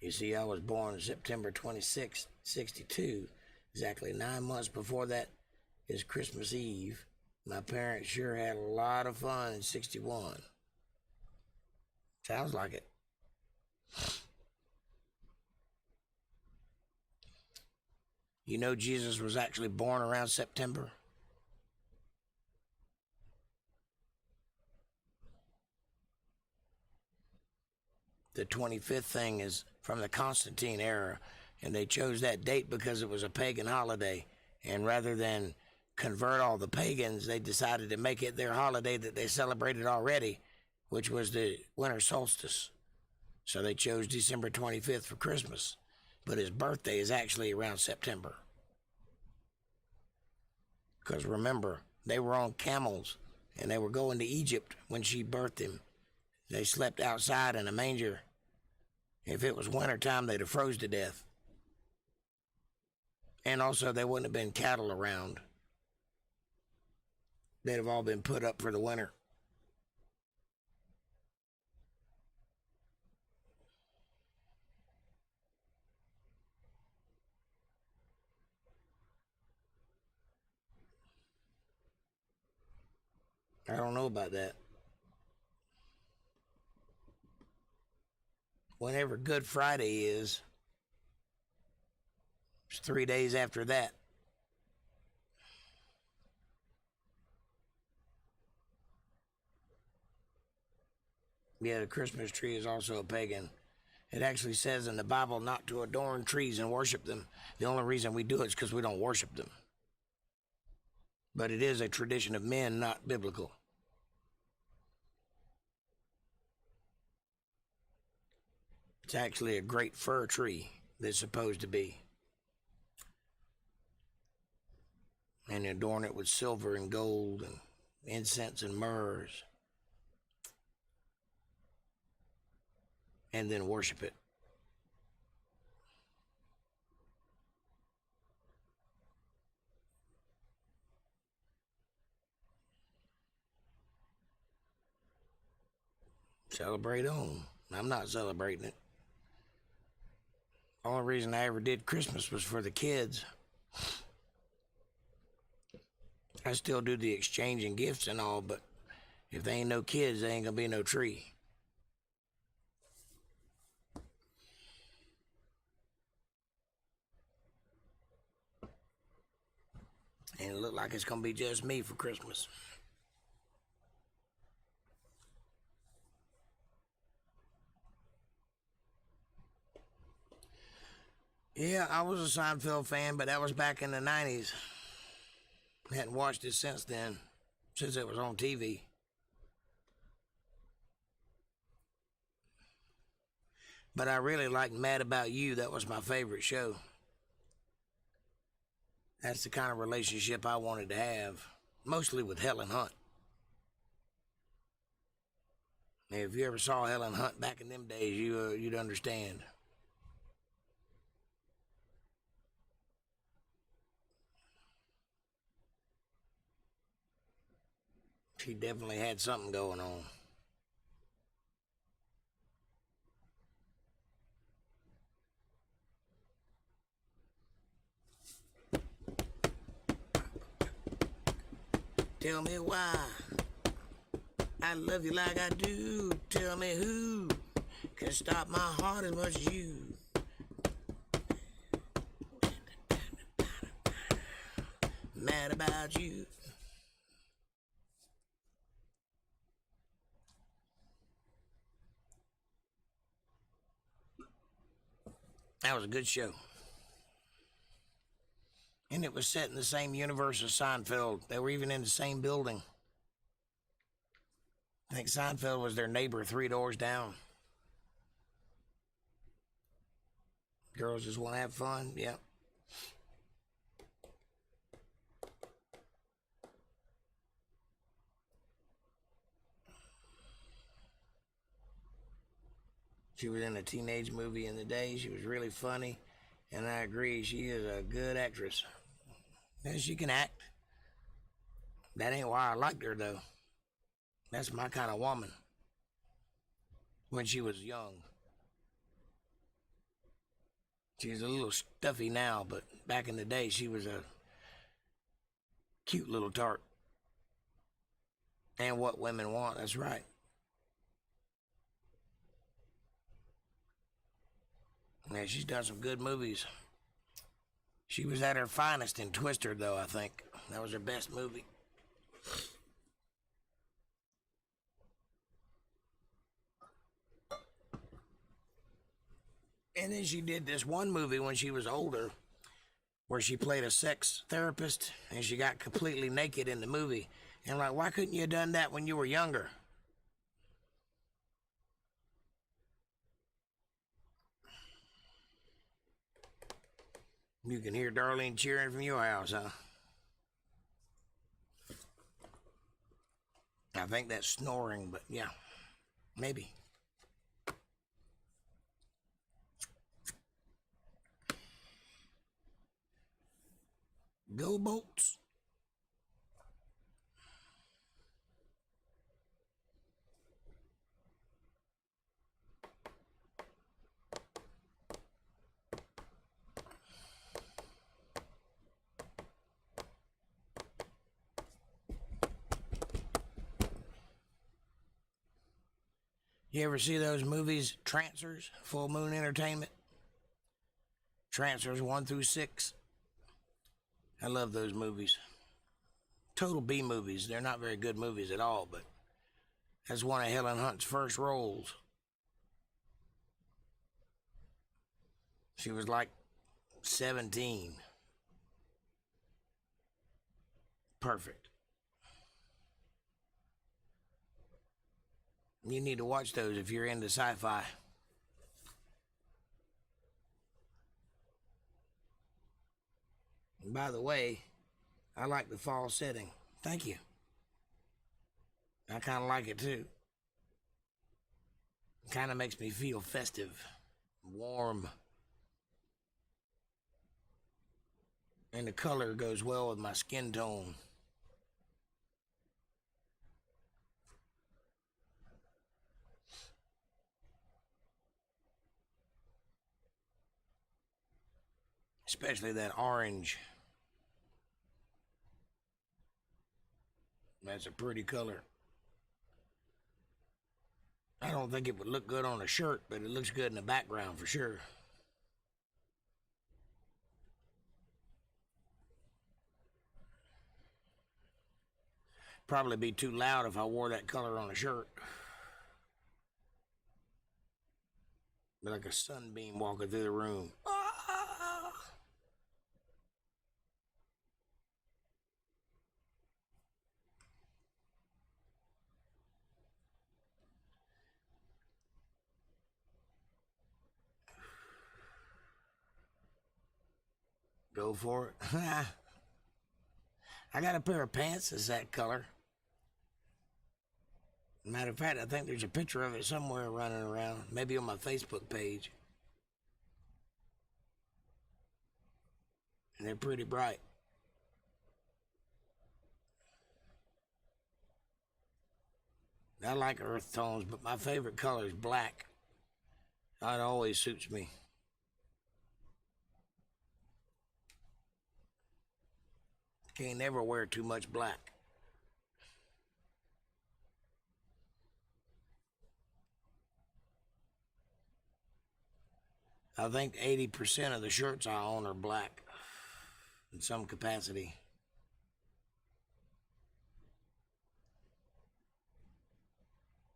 You see, I was born September 26, 62. Exactly 9 months before that is Christmas Eve. My parents sure had a lot of fun in 61. Sounds like it. You know Jesus was actually born around September? The 25th thing is from the Constantine era, and they chose that date because it was a pagan holiday. And rather than convert all the pagans, they decided to make it their holiday that they celebrated already, which was the winter solstice. So they chose December 25th for Christmas. But his birthday is actually around September. Because remember, they were on camels, and they were going to Egypt when she birthed him. They slept outside in a manger. If it was wintertime, they'd have froze to death. And also, there wouldn't have been cattle around. They'd have all been put up for the winter. I don't know about that. Whenever Good Friday is, it's 3 days after that. Yeah, the Christmas tree is also a pagan. It actually says in the Bible not to adorn trees and worship them. The only reason we do it is because we don't worship them. But it is a tradition of men, not biblical. It's actually a great fir tree that's supposed to be. And adorn it with silver and gold and incense and myrrhs. And then worship it. Celebrate on. I'm not celebrating it. Only reason I ever did Christmas was for the kids. I still do the exchanging gifts and all, but if there ain't no kids, there ain't gonna be no tree. And it look like it's gonna be just me for Christmas. Yeah, I was a Seinfeld fan, but that was back in the 90s. Hadn't watched it since then, since it was on TV. But I really liked Mad About You. That was my favorite show. That's the kind of relationship I wanted to have, mostly with Helen Hunt. If you ever saw Helen Hunt back in them days, you'd understand. She definitely had something going on. Tell me why I love you like I do. Tell me who can stop my heart as much as you. Mad about you. That was a good show. And it was set in the same universe as Seinfeld. They were even in the same building. I think Seinfeld was their neighbor 3 doors down. Girls just want to have fun, yep. She was in a teenage movie in the day. She was really funny. And I agree, she is a good actress. And she can act. That ain't why I liked her, though. That's my kind of woman. When she was young. She's a little stuffy now, but back in the day, she was a cute little tart. And what women want, that's right. Yeah, she's done some good movies. She was at her finest in Twister, though, I think. That was her best movie. And then she did this one movie when she was older where she played a sex therapist and she got completely naked in the movie. And like, why couldn't you have done that when you were younger? You can hear Darlene cheering from your house, huh? I think that's snoring, but yeah, maybe. Go Bolts. You ever see those movies, Trancers, Full Moon Entertainment? Trancers 1 through 6. I love those movies. Total B movies. They're not very good movies at all, but that's one of Helen Hunt's first roles. She was like 17. Perfect. You need to watch those if you're into sci-fi. And by the way, I like the fall setting. Thank you. I kind of like it too. It kind of makes me feel festive, warm. And the color goes well with my skin tone. Especially that orange. That's a pretty color. I don't think it would look good on a shirt, but it looks good in the background for sure. Probably be too loud if I wore that color on a shirt. Be like a sunbeam walking through the room. Go for it. I got a pair of pants that's that color. Matter of fact, I think there's a picture of it somewhere running around. Maybe on my Facebook page. And they're pretty bright. I like earth tones, but my favorite color is black. It always suits me. Can't never wear too much black. I think 80% of the shirts I own are black in some capacity.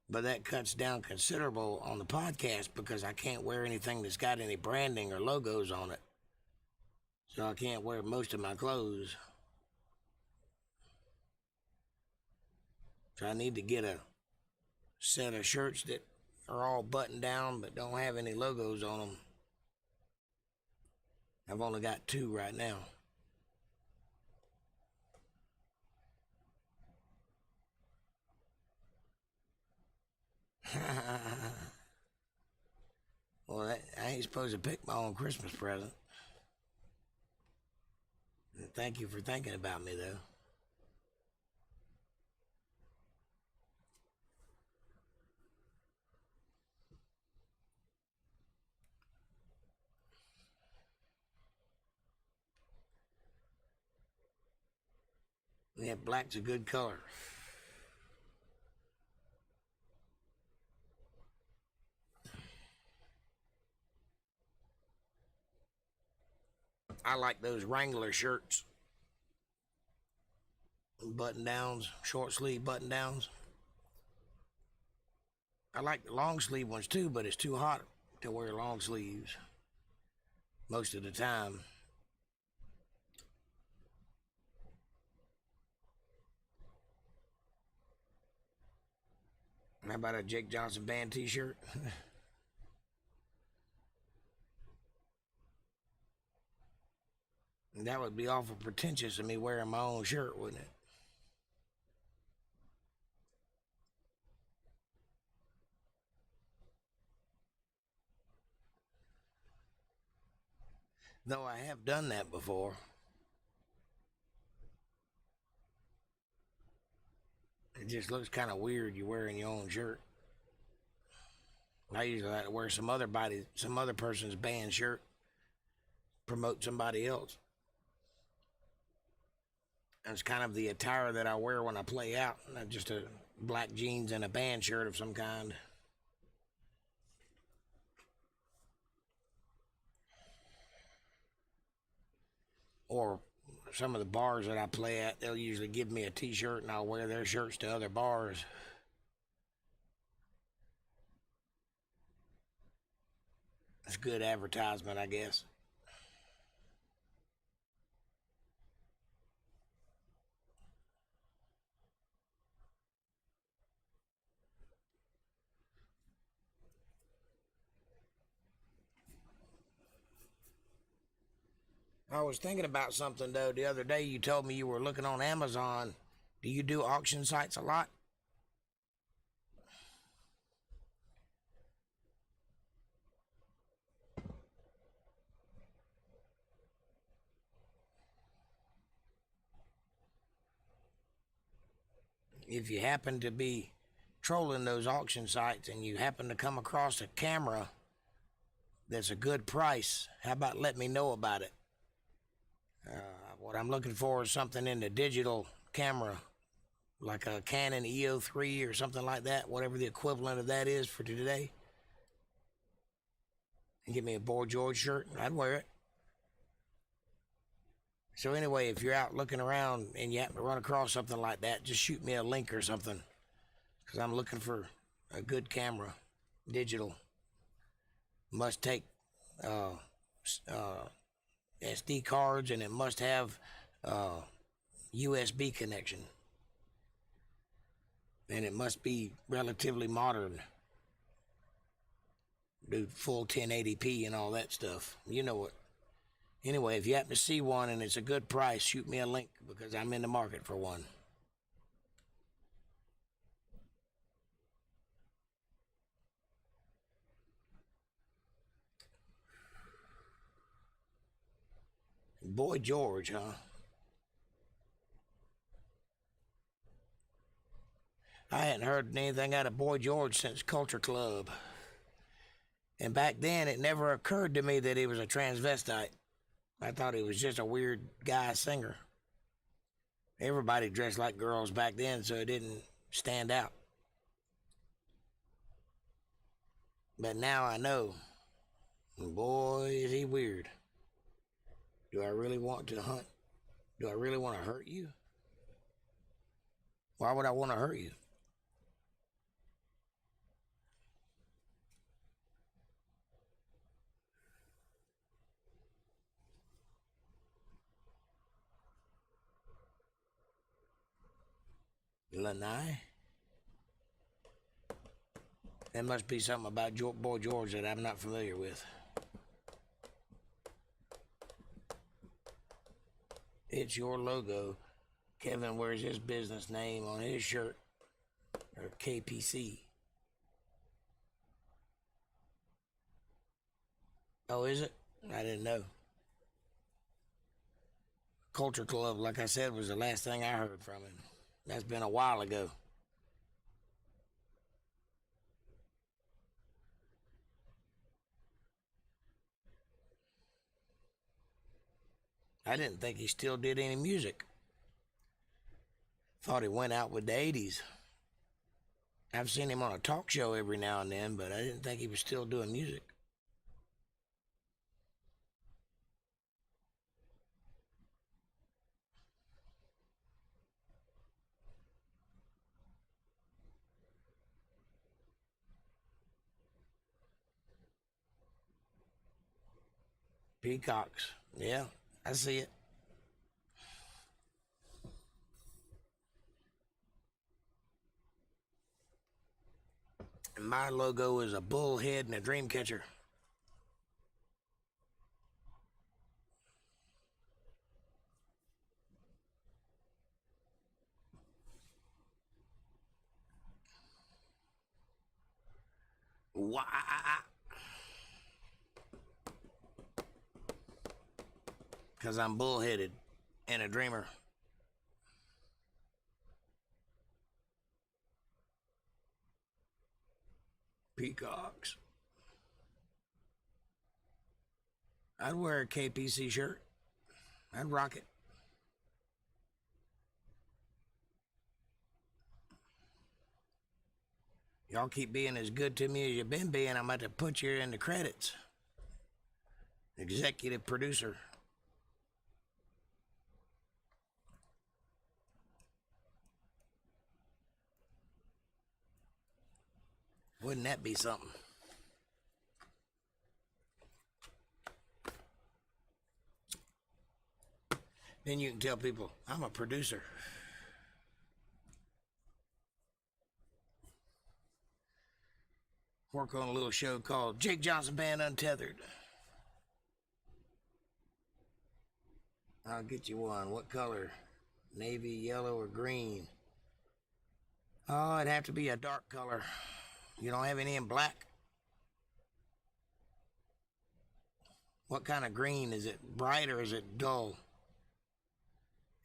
But that cuts down considerable on the podcast because I can't wear anything that's got any branding or logos on it. So I can't wear most of my clothes. So I need to get a set of shirts that are all buttoned down but don't have any logos on them. I've only got 2 right now. Well, I ain't supposed to pick my own Christmas present. Thank you for thinking about me, though. Yeah, black's a good color. I like those Wrangler shirts. Button downs, short sleeve button downs. I like the long sleeve ones too, but it's too hot to wear long sleeves most of the time. How about a Jake Johnson Band t-shirt? That would be awful pretentious of me wearing my own shirt, wouldn't it? Though I have done that before. It just looks kind of weird you wearing your own shirt. I usually like to wear some other person's band shirt, promote somebody else. And it's kind of the attire that I wear when I play out, not just a black jeans and a band shirt of some kind. Or some of the bars that I play at, they'll usually give me a t-shirt and I'll wear their shirts to other bars. It's good advertisement, I guess. I was thinking about something, though, the other day. You told me you were looking on Amazon. Do you do auction sites a lot? If you happen to be trolling those auction sites and you happen to come across a camera that's a good price, how about let me know about it? What I'm looking for is something in the digital camera, like a Canon EO3 or something like that, whatever the equivalent of that is for today. And give me a Boy George shirt, I'd wear it. So anyway, if you're out looking around and you happen to run across something like that, just shoot me a link or something, because I'm looking for a good camera, digital. Must take SD cards, and it must have USB connection, and it must be relatively modern. Do full 1080p and all that stuff. You know it. Anyway, if you happen to see one and it's a good price, shoot me a link, because I'm in the market for one. Boy George, huh? I hadn't heard anything out of Boy George since Culture Club. And back then, it never occurred to me that he was a transvestite. I thought he was just a weird guy singer. Everybody dressed like girls back then, so it didn't stand out. But now I know. Boy, is he weird. Do I really want to hunt? Do I really want to hurt you? Why would I want to hurt you? Lanai? There must be something about Boy George that I'm not familiar with. It's your logo. Kevin wears his business name on his shirt, or KPC. Oh, is it? I didn't know. Culture Club, like I said, was the last thing I heard from him. That's been a while ago. I didn't think he still did any music. Thought he went out with the 80s. I've seen him on a talk show every now and then, but I didn't think he was still doing music. Peacocks. Yeah, I see it. And my logo is a bull head and a dream catcher. Why? Because I'm bullheaded and a dreamer. Peacocks. I'd wear a KPC shirt. I'd rock it. Y'all keep being as good to me as you've been being. I'm about to put you in the credits. Executive producer. Wouldn't that be something? Then you can tell people, I'm a producer. Work on a little show called Jake Johnson Band Untethered. I'll get you one. What color? Navy, yellow, or green? Oh, it'd have to be a dark color. You don't have any in black? What kind of green? Is it bright or is it dull?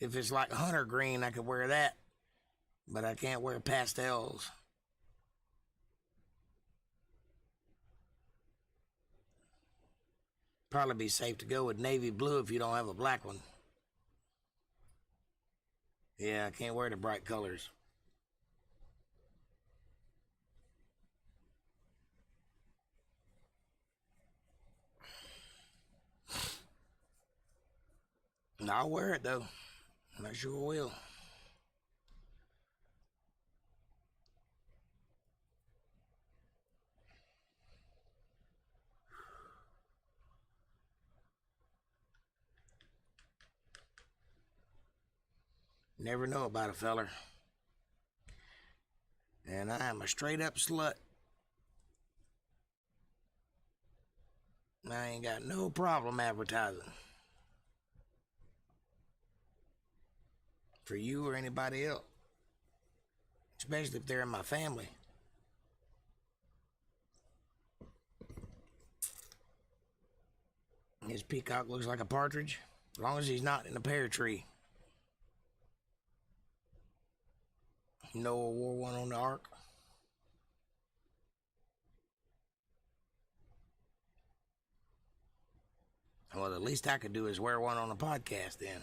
If it's like hunter green, I could wear that. But I can't wear pastels. Probably be safe to go with navy blue if you don't have a black one. Yeah, I can't wear the bright colors. I'll wear it though. I sure will. Never know about a feller. And I am a straight up slut. I ain't got no problem advertising. For you or anybody else. Especially if they're in my family. His peacock looks like a partridge. As long as he's not in a pear tree. Noah wore one on the ark. Well, the least I could do is wear one on a podcast then.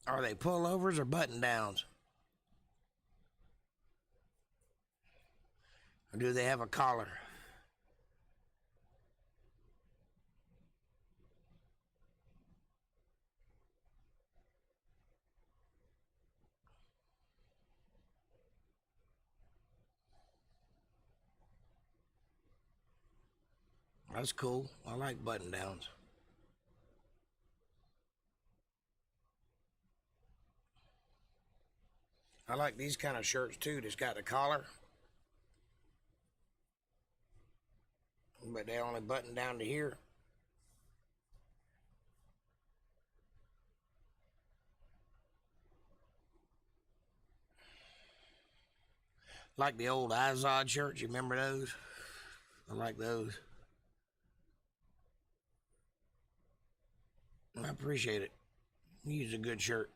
Are they pullovers or button downs? Or do they have a collar? That's cool. I like button downs. I like these kind of shirts too that's got the collar. But they only button down to here. Like the old Izod shirts, you remember those? I like those. I appreciate it. Use a good shirt.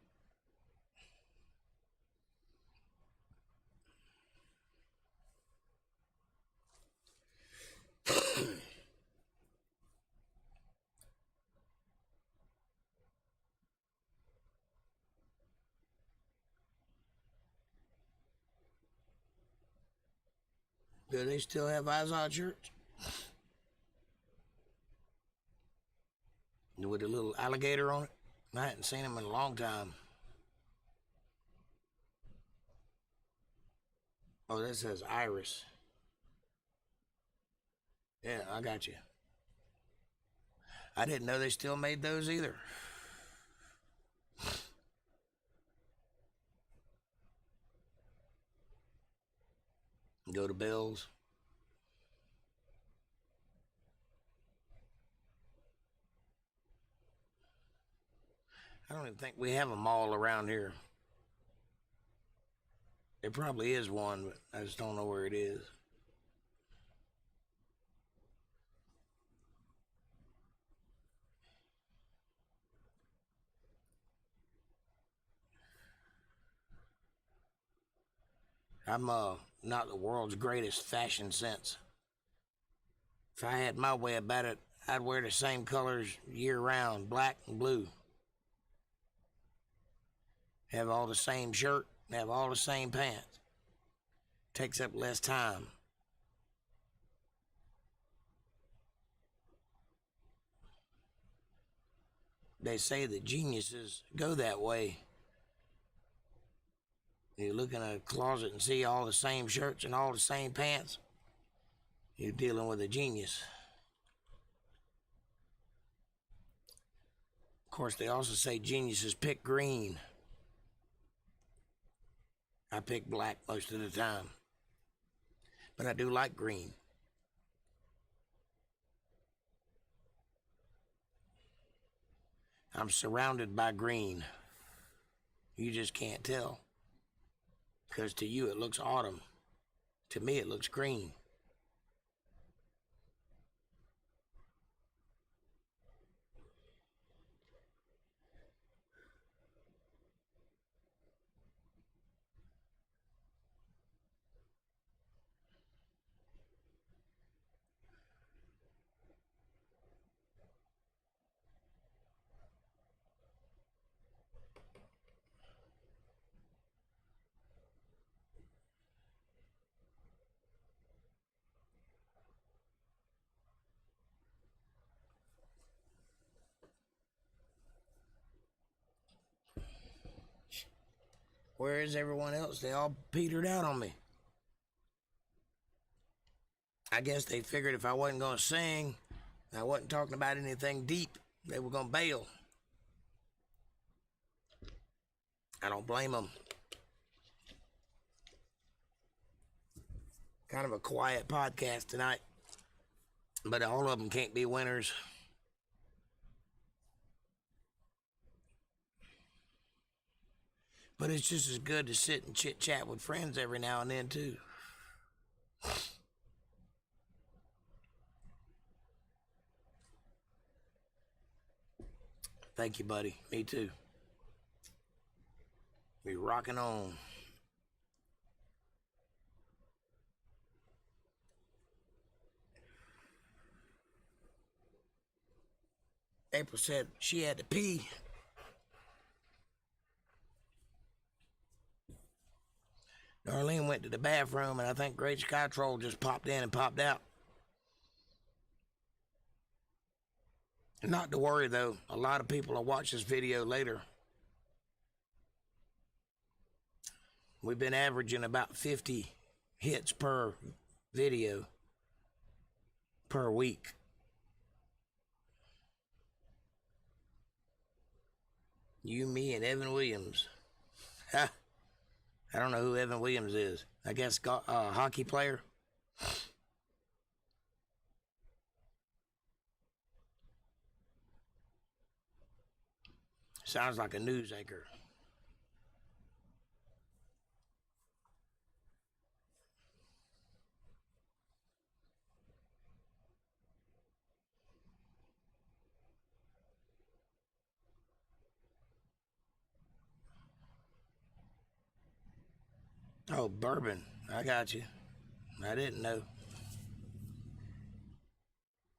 Do they still have Izod shirts? With a little alligator on it? I hadn't seen them in a long time. Oh, that says Iris. Yeah, I got you. I didn't know they still made those either. Go to Bill's. I don't even think we have a mall around here. There probably is one, but I just don't know where it is. I'm not the world's greatest fashion sense. If I had my way about it, I'd wear the same colors year round, black and blue. Have all the same shirt, have all the same pants. Takes up less time. They say that geniuses go that way. You look in a closet and see all the same shirts and all the same pants, you're dealing with a genius. Of course, they also say geniuses pick green. I pick black most of the time. But I do like green. I'm surrounded by green. You just can't tell. Because to you it looks autumn. To me it looks green. Where is everyone else? They all petered out on me. I guess they figured if I wasn't going to sing, I wasn't talking about anything deep, they were going to bail. I don't blame them. Kind of a quiet podcast tonight, but all of them can't be winners. But it's just as good to sit and chit-chat with friends every now and then, too. Thank you, buddy. Me too. Be rocking on. April said she had to pee. Darlene went to the bathroom, and I think Great Sky Troll just popped in and popped out. Not to worry, though. A lot of people will watch this video later. We've been averaging about 50 hits per video per week. You, me, and Evan Williams. Ha! I don't know who Evan Williams is. I guess a hockey player. Sounds like a news anchor. Oh, bourbon. I got you. I didn't know.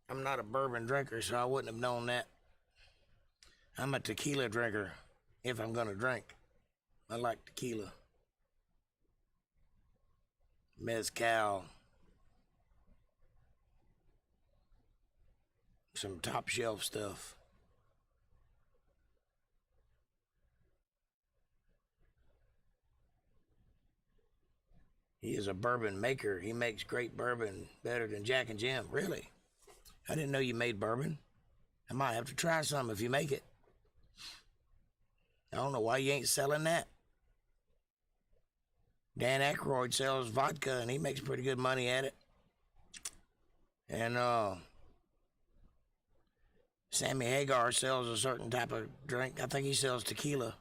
I'm not a bourbon drinker, so I wouldn't have known that. I'm a tequila drinker, if I'm gonna drink. I like tequila. Mezcal. Some top shelf stuff. He is a bourbon maker. He makes great bourbon, better than Jack and Jim. Really? I didn't know you made bourbon. I might have to try some if you make it. I don't know why you ain't selling that. Dan Aykroyd sells vodka, and he makes pretty good money at it. And Sammy Hagar sells a certain type of drink. I think he sells tequila.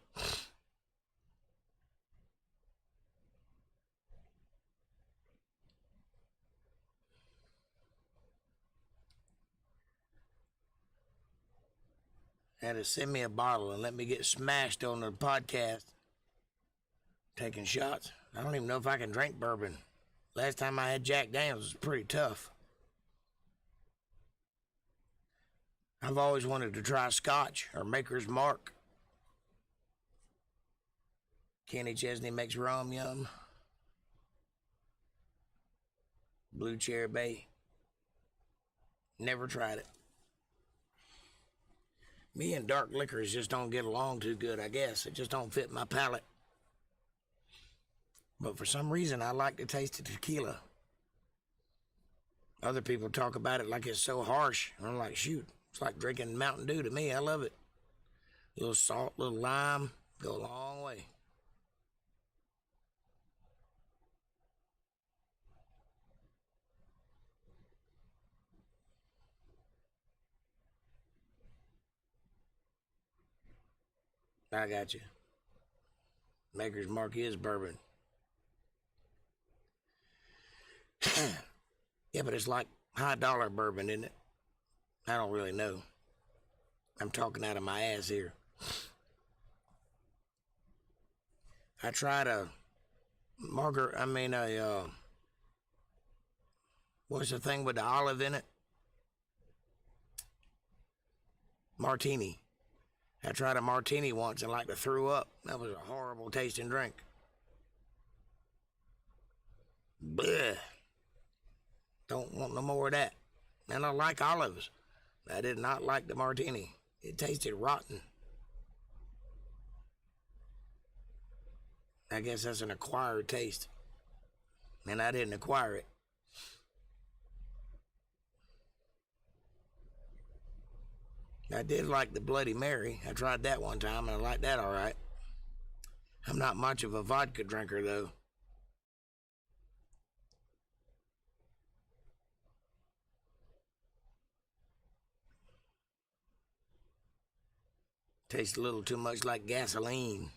Had to send me a bottle and let me get smashed on the podcast. Taking shots. I don't even know if I can drink bourbon. Last time I had Jack Daniels was pretty tough. I've always wanted to try Scotch or Maker's Mark. Kenny Chesney makes rum yum. Blue Cherry Bay. Never tried it. Me and dark liquors just don't get along too good, I guess. It just don't fit my palate. But for some reason, I like the taste of tequila. Other people talk about it like it's so harsh. I'm like, shoot, it's like drinking Mountain Dew to me. I love it. A little salt, a little lime, go a long way. I got you. Maker's Mark is bourbon. Yeah, but it's like high dollar bourbon, isn't it? I don't really know. I'm talking out of my ass here. I tried what's the thing with the olive in it? Martini. I tried a martini once and like to threw up. That was a horrible tasting drink. Bleh. Don't want no more of that. And I like olives. I did not like the martini. It tasted rotten. I guess that's an acquired taste. And I didn't acquire it. I did like the Bloody Mary. I tried that one time, and I liked that all right. I'm not much of a vodka drinker, though. Tastes a little too much like gasoline.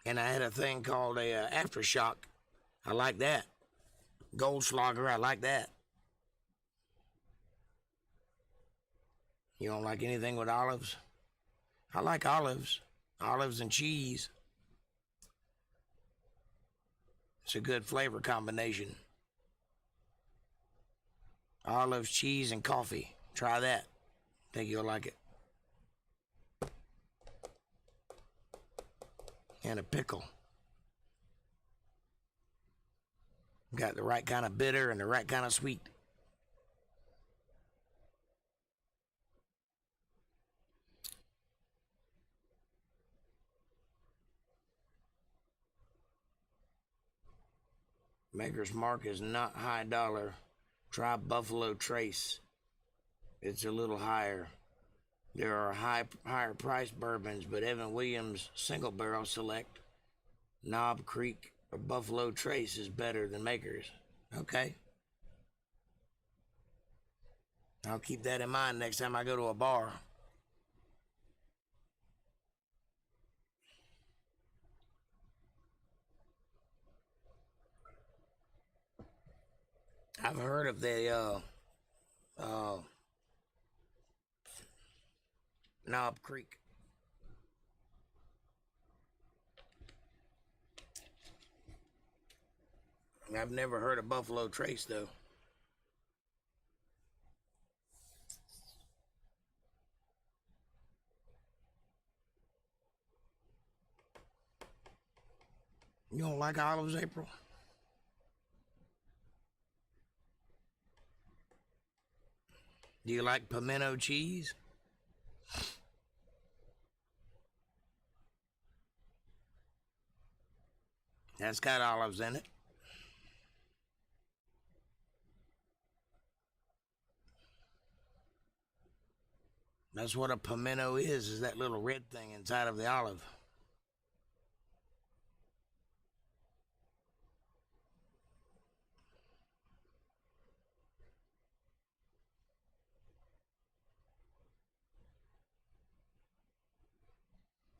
And I had a thing called a Aftershock. I like that. Goldschlager, I like that. You don't like anything with olives? I like olives. Olives and cheese. It's a good flavor combination. Olives, cheese, and coffee. Try that. Think you'll like it. And a pickle. Got the right kind of bitter and the right kind of sweet. Maker's Mark is not high dollar. Try Buffalo Trace. It's a little higher. There are higher priced bourbons, but Evan Williams Single Barrel Select, Knob Creek, or Buffalo Trace is better than Maker's. Okay. I'll keep that in mind next time I go to a bar. I've heard of the Knob Creek. I've never heard of Buffalo Trace, though. You don't like olives, April? Do you like pimento cheese? That's got olives in it. That's what a pimento is that little red thing inside of the olive.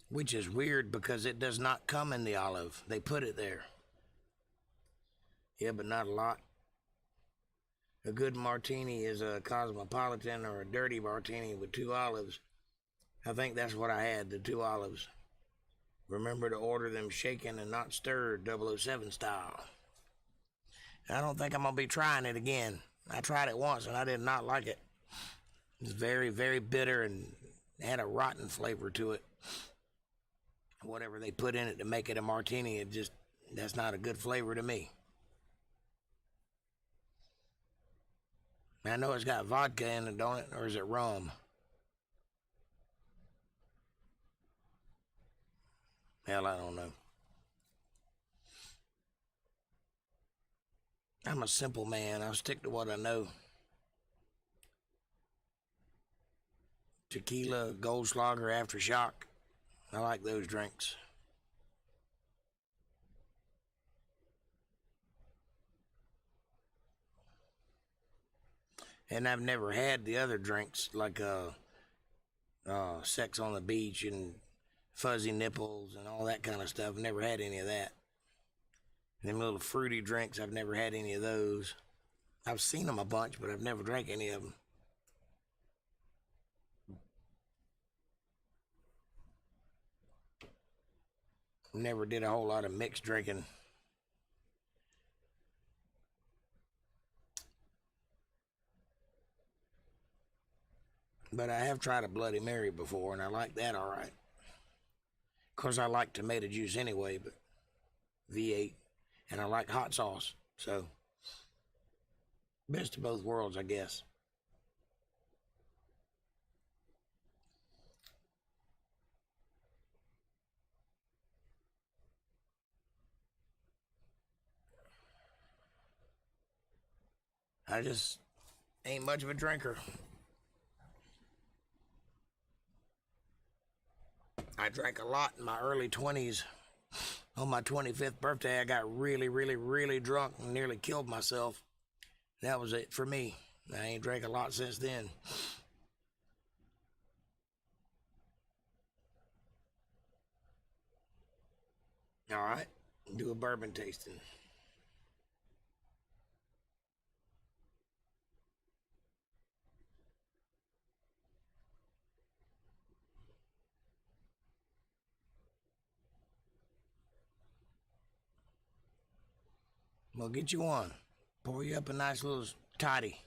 Which is weird because it does not come in the olive. They put it there. Yeah, but not a lot. A good martini is a cosmopolitan or a dirty martini with 2 olives. I think that's what I had, the 2 olives. Remember to order them shaken and not stirred, 007 style. I don't think I'm going to be trying it again. I tried it once and I did not like it. It's very, very bitter and had a rotten flavor to it. Whatever they put in it to make it a martini, that's not a good flavor to me. I know it's got vodka in it, don't it? Or is it rum? Hell, I don't know. I'm a simple man. I'll stick to what I know. Tequila, Goldschlager, Aftershock. I like those drinks. And I've never had the other drinks like sex on the beach and fuzzy nipples and all that kind of stuff. Never had any of that. Them little fruity drinks, I've never had any of those. I've seen them a bunch, but I've never drank any of them. Never did a whole lot of mixed drinking. But I have tried a Bloody Mary before, and I like that all right. Of course, I like tomato juice anyway, but V8. And I like hot sauce, so best of both worlds, I guess. I just ain't much of a drinker. I drank a lot in my early 20s. On my 25th birthday, I got really, really, really drunk and nearly killed myself. That was it for me. I ain't drank a lot since then. All right, do a bourbon tasting. Well, get you one. Pour you up a nice little toddy.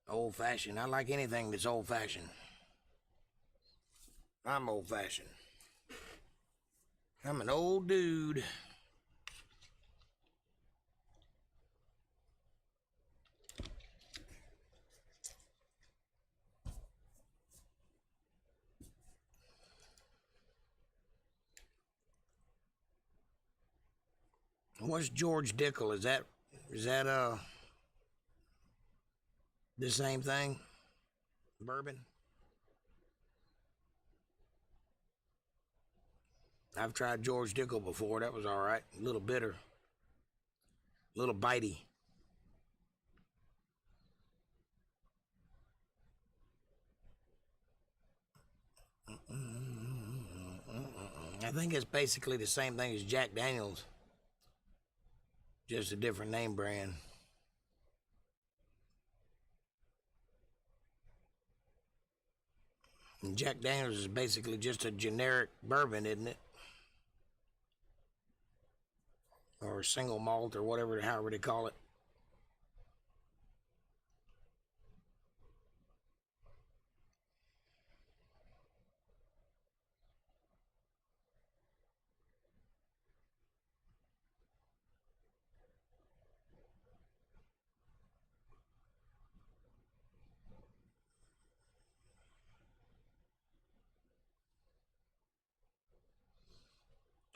Old fashioned. I like anything that's old fashioned. I'm old fashioned. I'm an old dude. What's George Dickel? Is that the same thing? Bourbon? I've tried George Dickel before. That was all right. A little bitter. A little bitey. I think it's basically the same thing as Jack Daniels. Just a different name brand. And Jack Daniels is basically just a generic bourbon, isn't it? Or single malt or whatever, however they call it.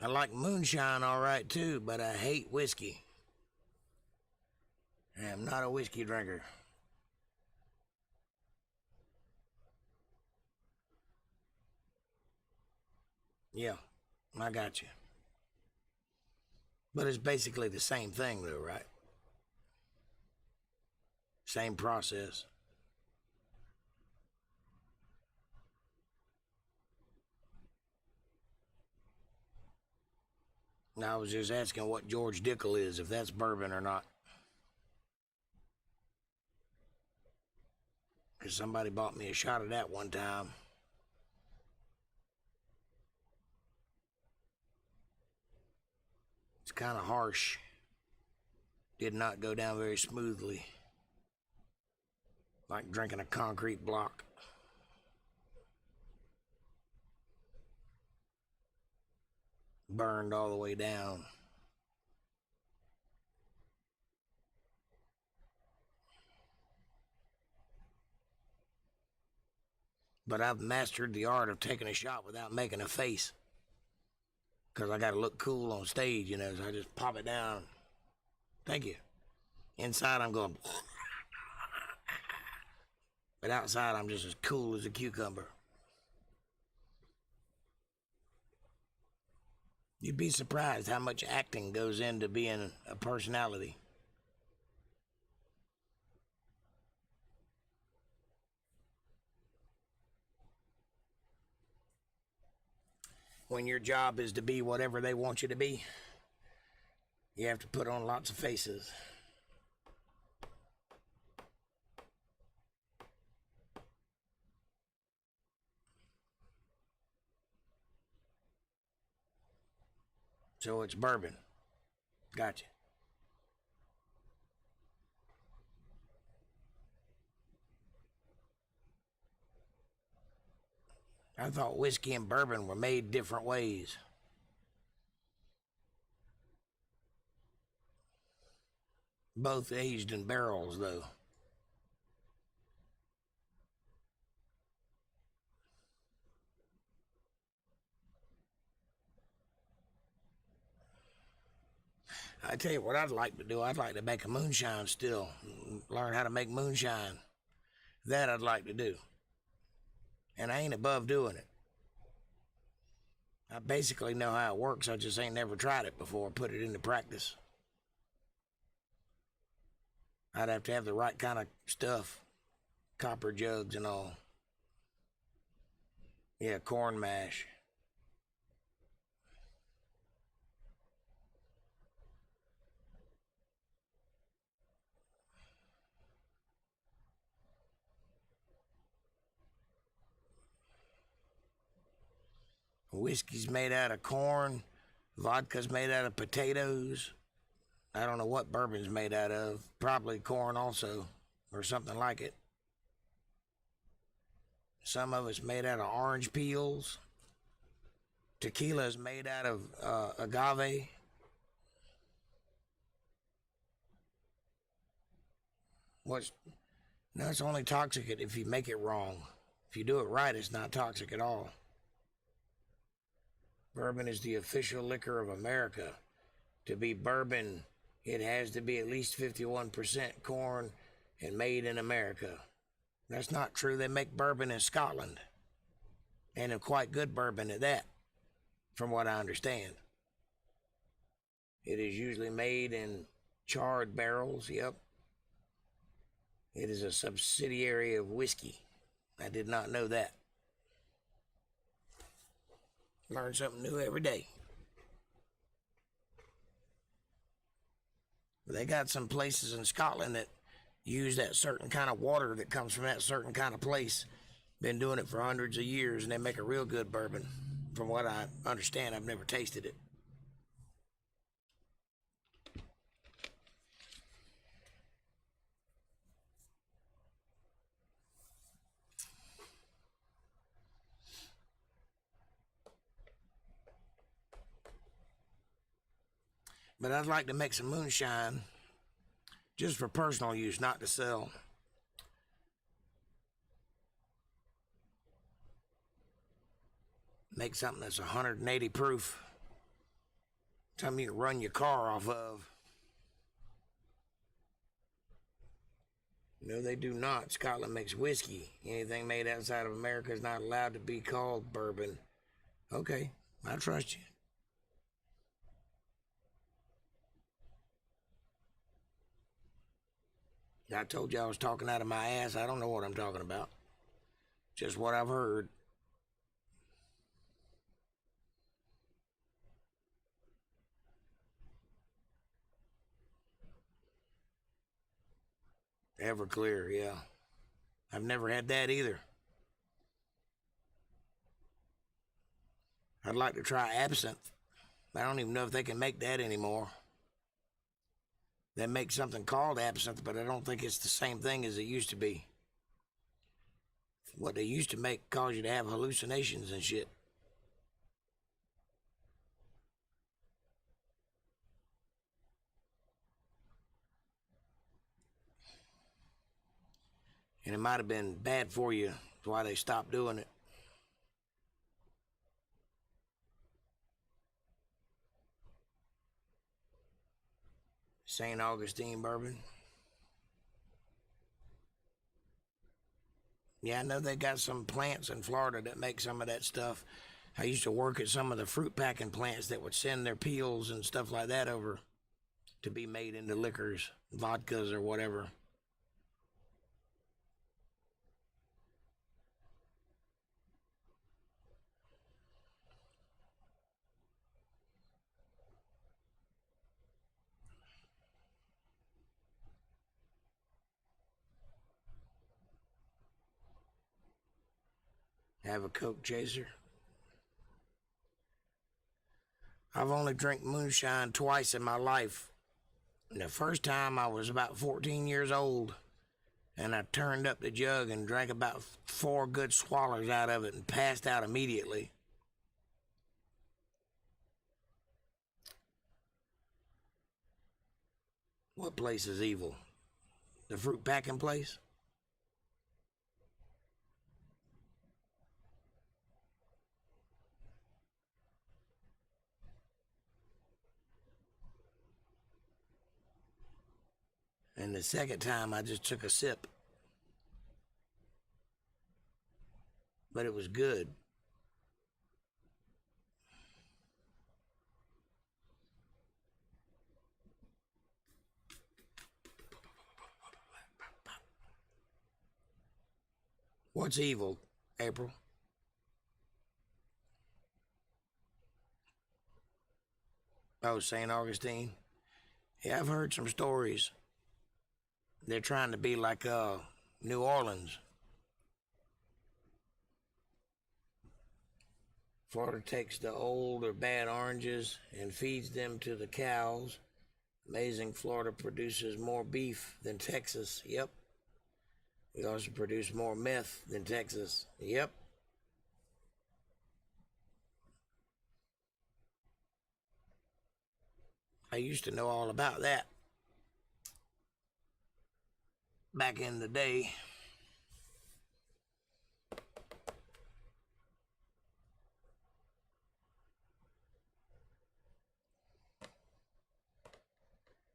I like moonshine all right too, but I hate whiskey. I'm not a whiskey drinker. Yeah, I got you. But it's basically the same thing though, right? Same process. Now, I was just asking what George Dickel is, if that's bourbon or not. Because somebody bought me a shot of that one time. It's kind of harsh. Did not go down very smoothly. Like drinking a concrete block. Burned all the way down. But I've mastered the art of taking a shot without making a face. Because I got to look cool on stage, you know, so I just pop it down. Thank you. Inside, I'm going... But outside, I'm just as cool as a cucumber. You'd be surprised how much acting goes into being a personality. When your job is to be whatever they want you to be, you have to put on lots of faces. So it's bourbon. Gotcha. I thought whiskey and bourbon were made different ways. Both aged in barrels, though. I tell you what I'd like to do. I'd like to make a moonshine still. Learn how to make moonshine. That I'd like to do. And I ain't above doing it. I basically know how it works. I just ain't never tried it before, put it into practice. I'd have to have the right kind of stuff. Copper jugs and all. Yeah, corn mash. Whiskey's made out of corn. Vodka's made out of potatoes. I don't know what bourbon's made out of. Probably corn also, or something like it. Some of it's made out of orange peels. Tequila's made out of agave. No, it's only toxic if you make it wrong. If you do it right, it's not toxic at all. Bourbon is the official liquor of America. To be bourbon, it has to be at least 51% corn and made in America. That's not true. They make bourbon in Scotland. And a quite good bourbon at that, from what I understand. It is usually made in charred barrels, yep. It is a subsidiary of whiskey. I did not know that. Learn something new every day. They got some places in Scotland that use that certain kind of water that comes from that certain kind of place. Been doing it for hundreds of years, and they make a real good bourbon. From what I understand, I've never tasted it. But I'd like to make some moonshine just for personal use, not to sell. Make something that's 180 proof. Something you can run your car off of. No, they do not. Scotland makes whiskey. Anything made outside of America is not allowed to be called bourbon. Okay, I trust you. I told you I was talking out of my ass. I don't know what I'm talking about. Just what I've heard. Everclear, yeah. I've never had that either. I'd like to try absinthe. I don't even know if they can make that anymore. They make something called absinthe, but I don't think it's the same thing as it used to be. What they used to make caused you to have hallucinations and shit. And it might have been bad for you. That's why they stopped doing it. St. Augustine bourbon. Yeah, I know they got some plants in Florida that make some of that stuff. I used to work at some of the fruit packing plants that would send their peels and stuff like that over to be made into liquors, vodkas or whatever. Have a Coke chaser. I've only drank moonshine twice in my life. And the first time I was about 14 years old, and I turned up the jug and drank about 4 good swallows out of it and passed out immediately. What place is evil? The fruit packing place? And the second time I just took a sip. But it was good. What's evil, April? Oh, St. Augustine? Yeah, I've heard some stories. They're trying to be like New Orleans. Florida takes the old or bad oranges and feeds them to the cows. Amazing, Florida produces more beef than Texas. Yep. We also produce more meth than Texas. Yep. I used to know all about that back in the day.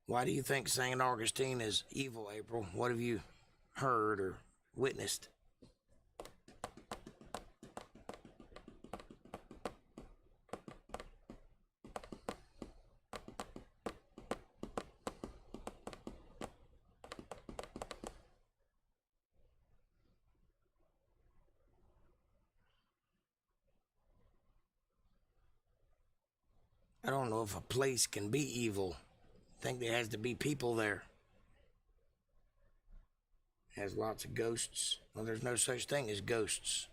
Why do you think St. Augustine is evil, April? What have you heard or witnessed? I don't know if a place can be evil. I think there has to be people there. It has lots of ghosts. Well, there's no such thing as ghosts.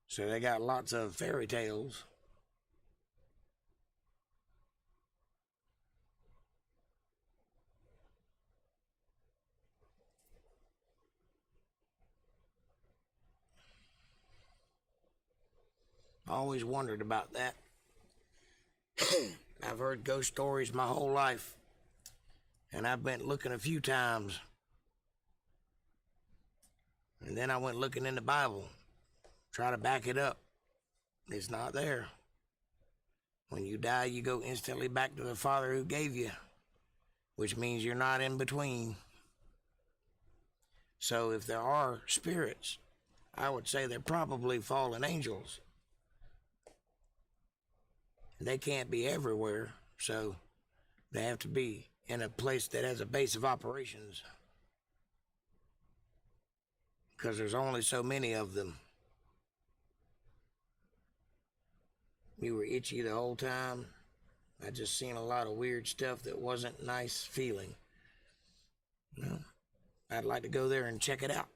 So they got lots of fairy tales. I always wondered about that. I've heard ghost stories my whole life, and I've been looking a few times. And then I went looking in the Bible, try to back it up. It's not there. When you die, you go instantly back to the Father who gave you, which means you're not in between. So if there are spirits, I would say they're probably fallen angels. They can't be everywhere, so they have to be in a place that has a base of operations, because there's only so many of them. You were itchy the whole time. I just seen a lot of weird stuff that wasn't nice feeling. Well, I'd like to go there and check it out.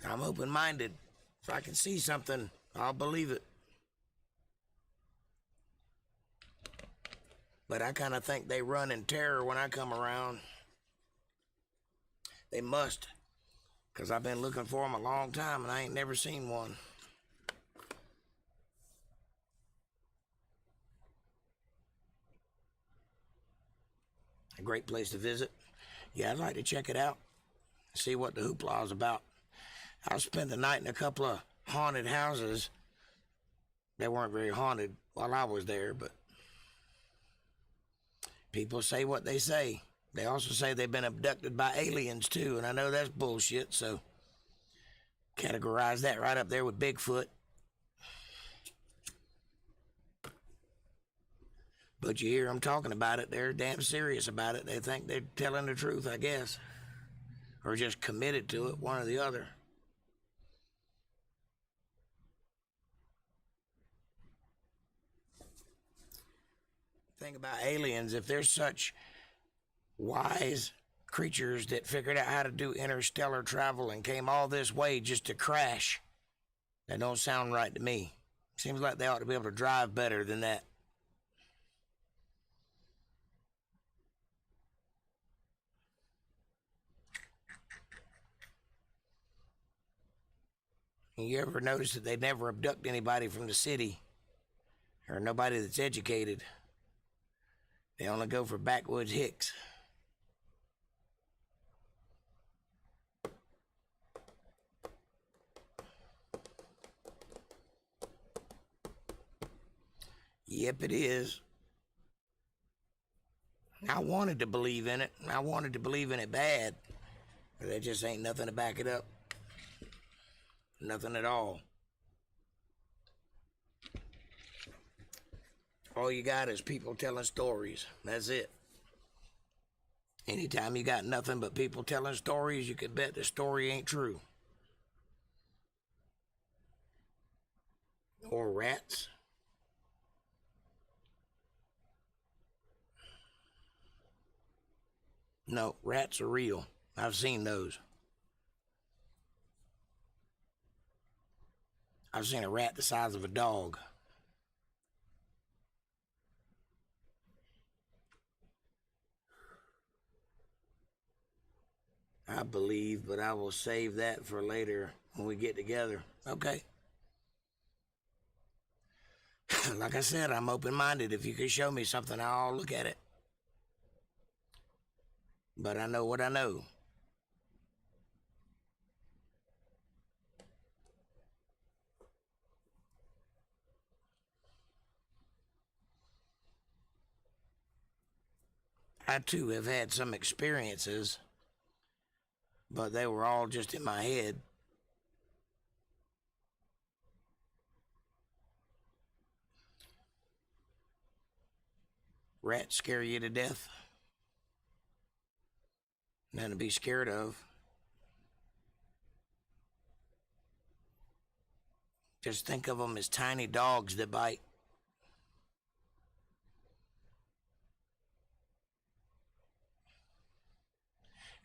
I'm open-minded. If I can see something, I'll believe it. But I kind of think they run in terror when I come around. They must, because I've been looking for them a long time and I ain't never seen one. A great place to visit. Yeah, I'd like to check it out, see what the hoopla is about. I spent the night in a couple of haunted houses. They weren't very haunted while I was there, but people say what they say. They also say they've been abducted by aliens too, and I know that's bullshit, so categorize that right up there with Bigfoot. But you hear them talking about it, they're damn serious about it. They think they're telling the truth, I guess, or just committed to it, one or the other. Think about aliens. If they're such wise creatures that figured out how to do interstellar travel and came all this way just to crash, that don't sound right to me. Seems like they ought to be able to drive better than that. You ever notice that they never abduct anybody from the city or nobody that's educated? They only go for backwoods hicks. Yep, it is. I wanted to believe in it. I wanted to believe in it bad. But there just ain't nothing to back it up. Nothing at all. All you got is people telling stories. That's it. Anytime you got nothing but people telling stories, you can bet the story ain't true. Or rats. No, rats are real. I've seen those. I've seen a rat the size of a dog. I believe, but I will save that for later when we get together. Okay. Like I said, I'm open-minded. If you can show me something, I'll look at it. But I know what I know. I too have had some experiences, but they were all just in my head. Rats scare you to death. Nothing to be scared of. Just think of them as tiny dogs that bite.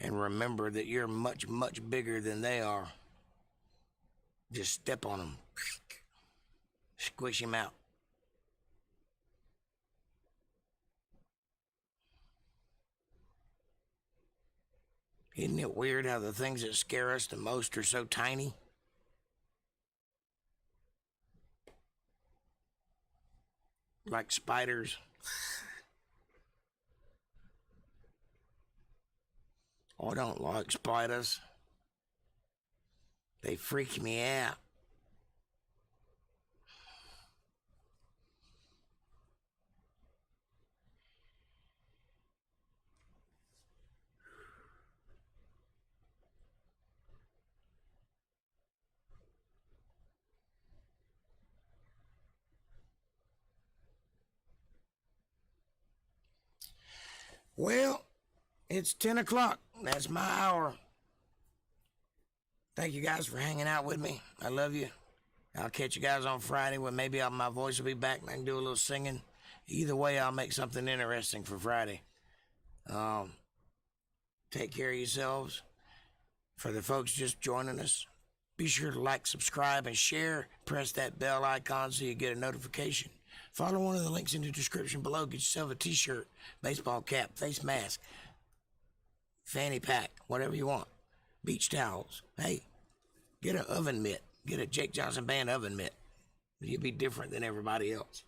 And remember that you're much, much bigger than they are. Just step on them. Squish them out. Isn't it weird how the things that scare us the most are so tiny? Like spiders. I don't like spiders. They freak me out. Well, it's 10 o'clock. That's my hour. Thank you guys for hanging out with me. I love you. I'll catch you guys on Friday when maybe my voice will be back and I can do a little singing. Either way, I'll make something interesting for Friday. Take care of yourselves. For the folks just joining us, be sure to like, subscribe, and share. Press that bell icon so you get a notification. Follow one of the links in the description below. Get yourself a t-shirt, baseball cap, face mask, fanny pack, whatever you want. Beach towels. Hey, get an oven mitt. Get a Jake Johnson Band oven mitt. You'll be different than everybody else.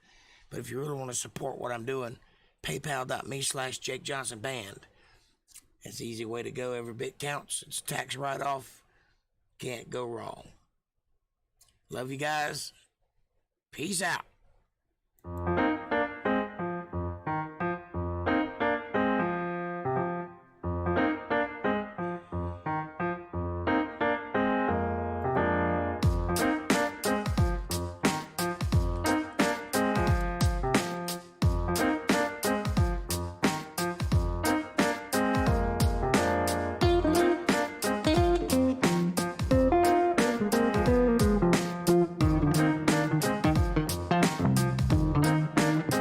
But if you really want to support what I'm doing, paypal.me/Jake Johnson Band. It's the easy way to go. Every bit counts. It's a tax write-off. Can't go wrong. Love you guys. Peace out.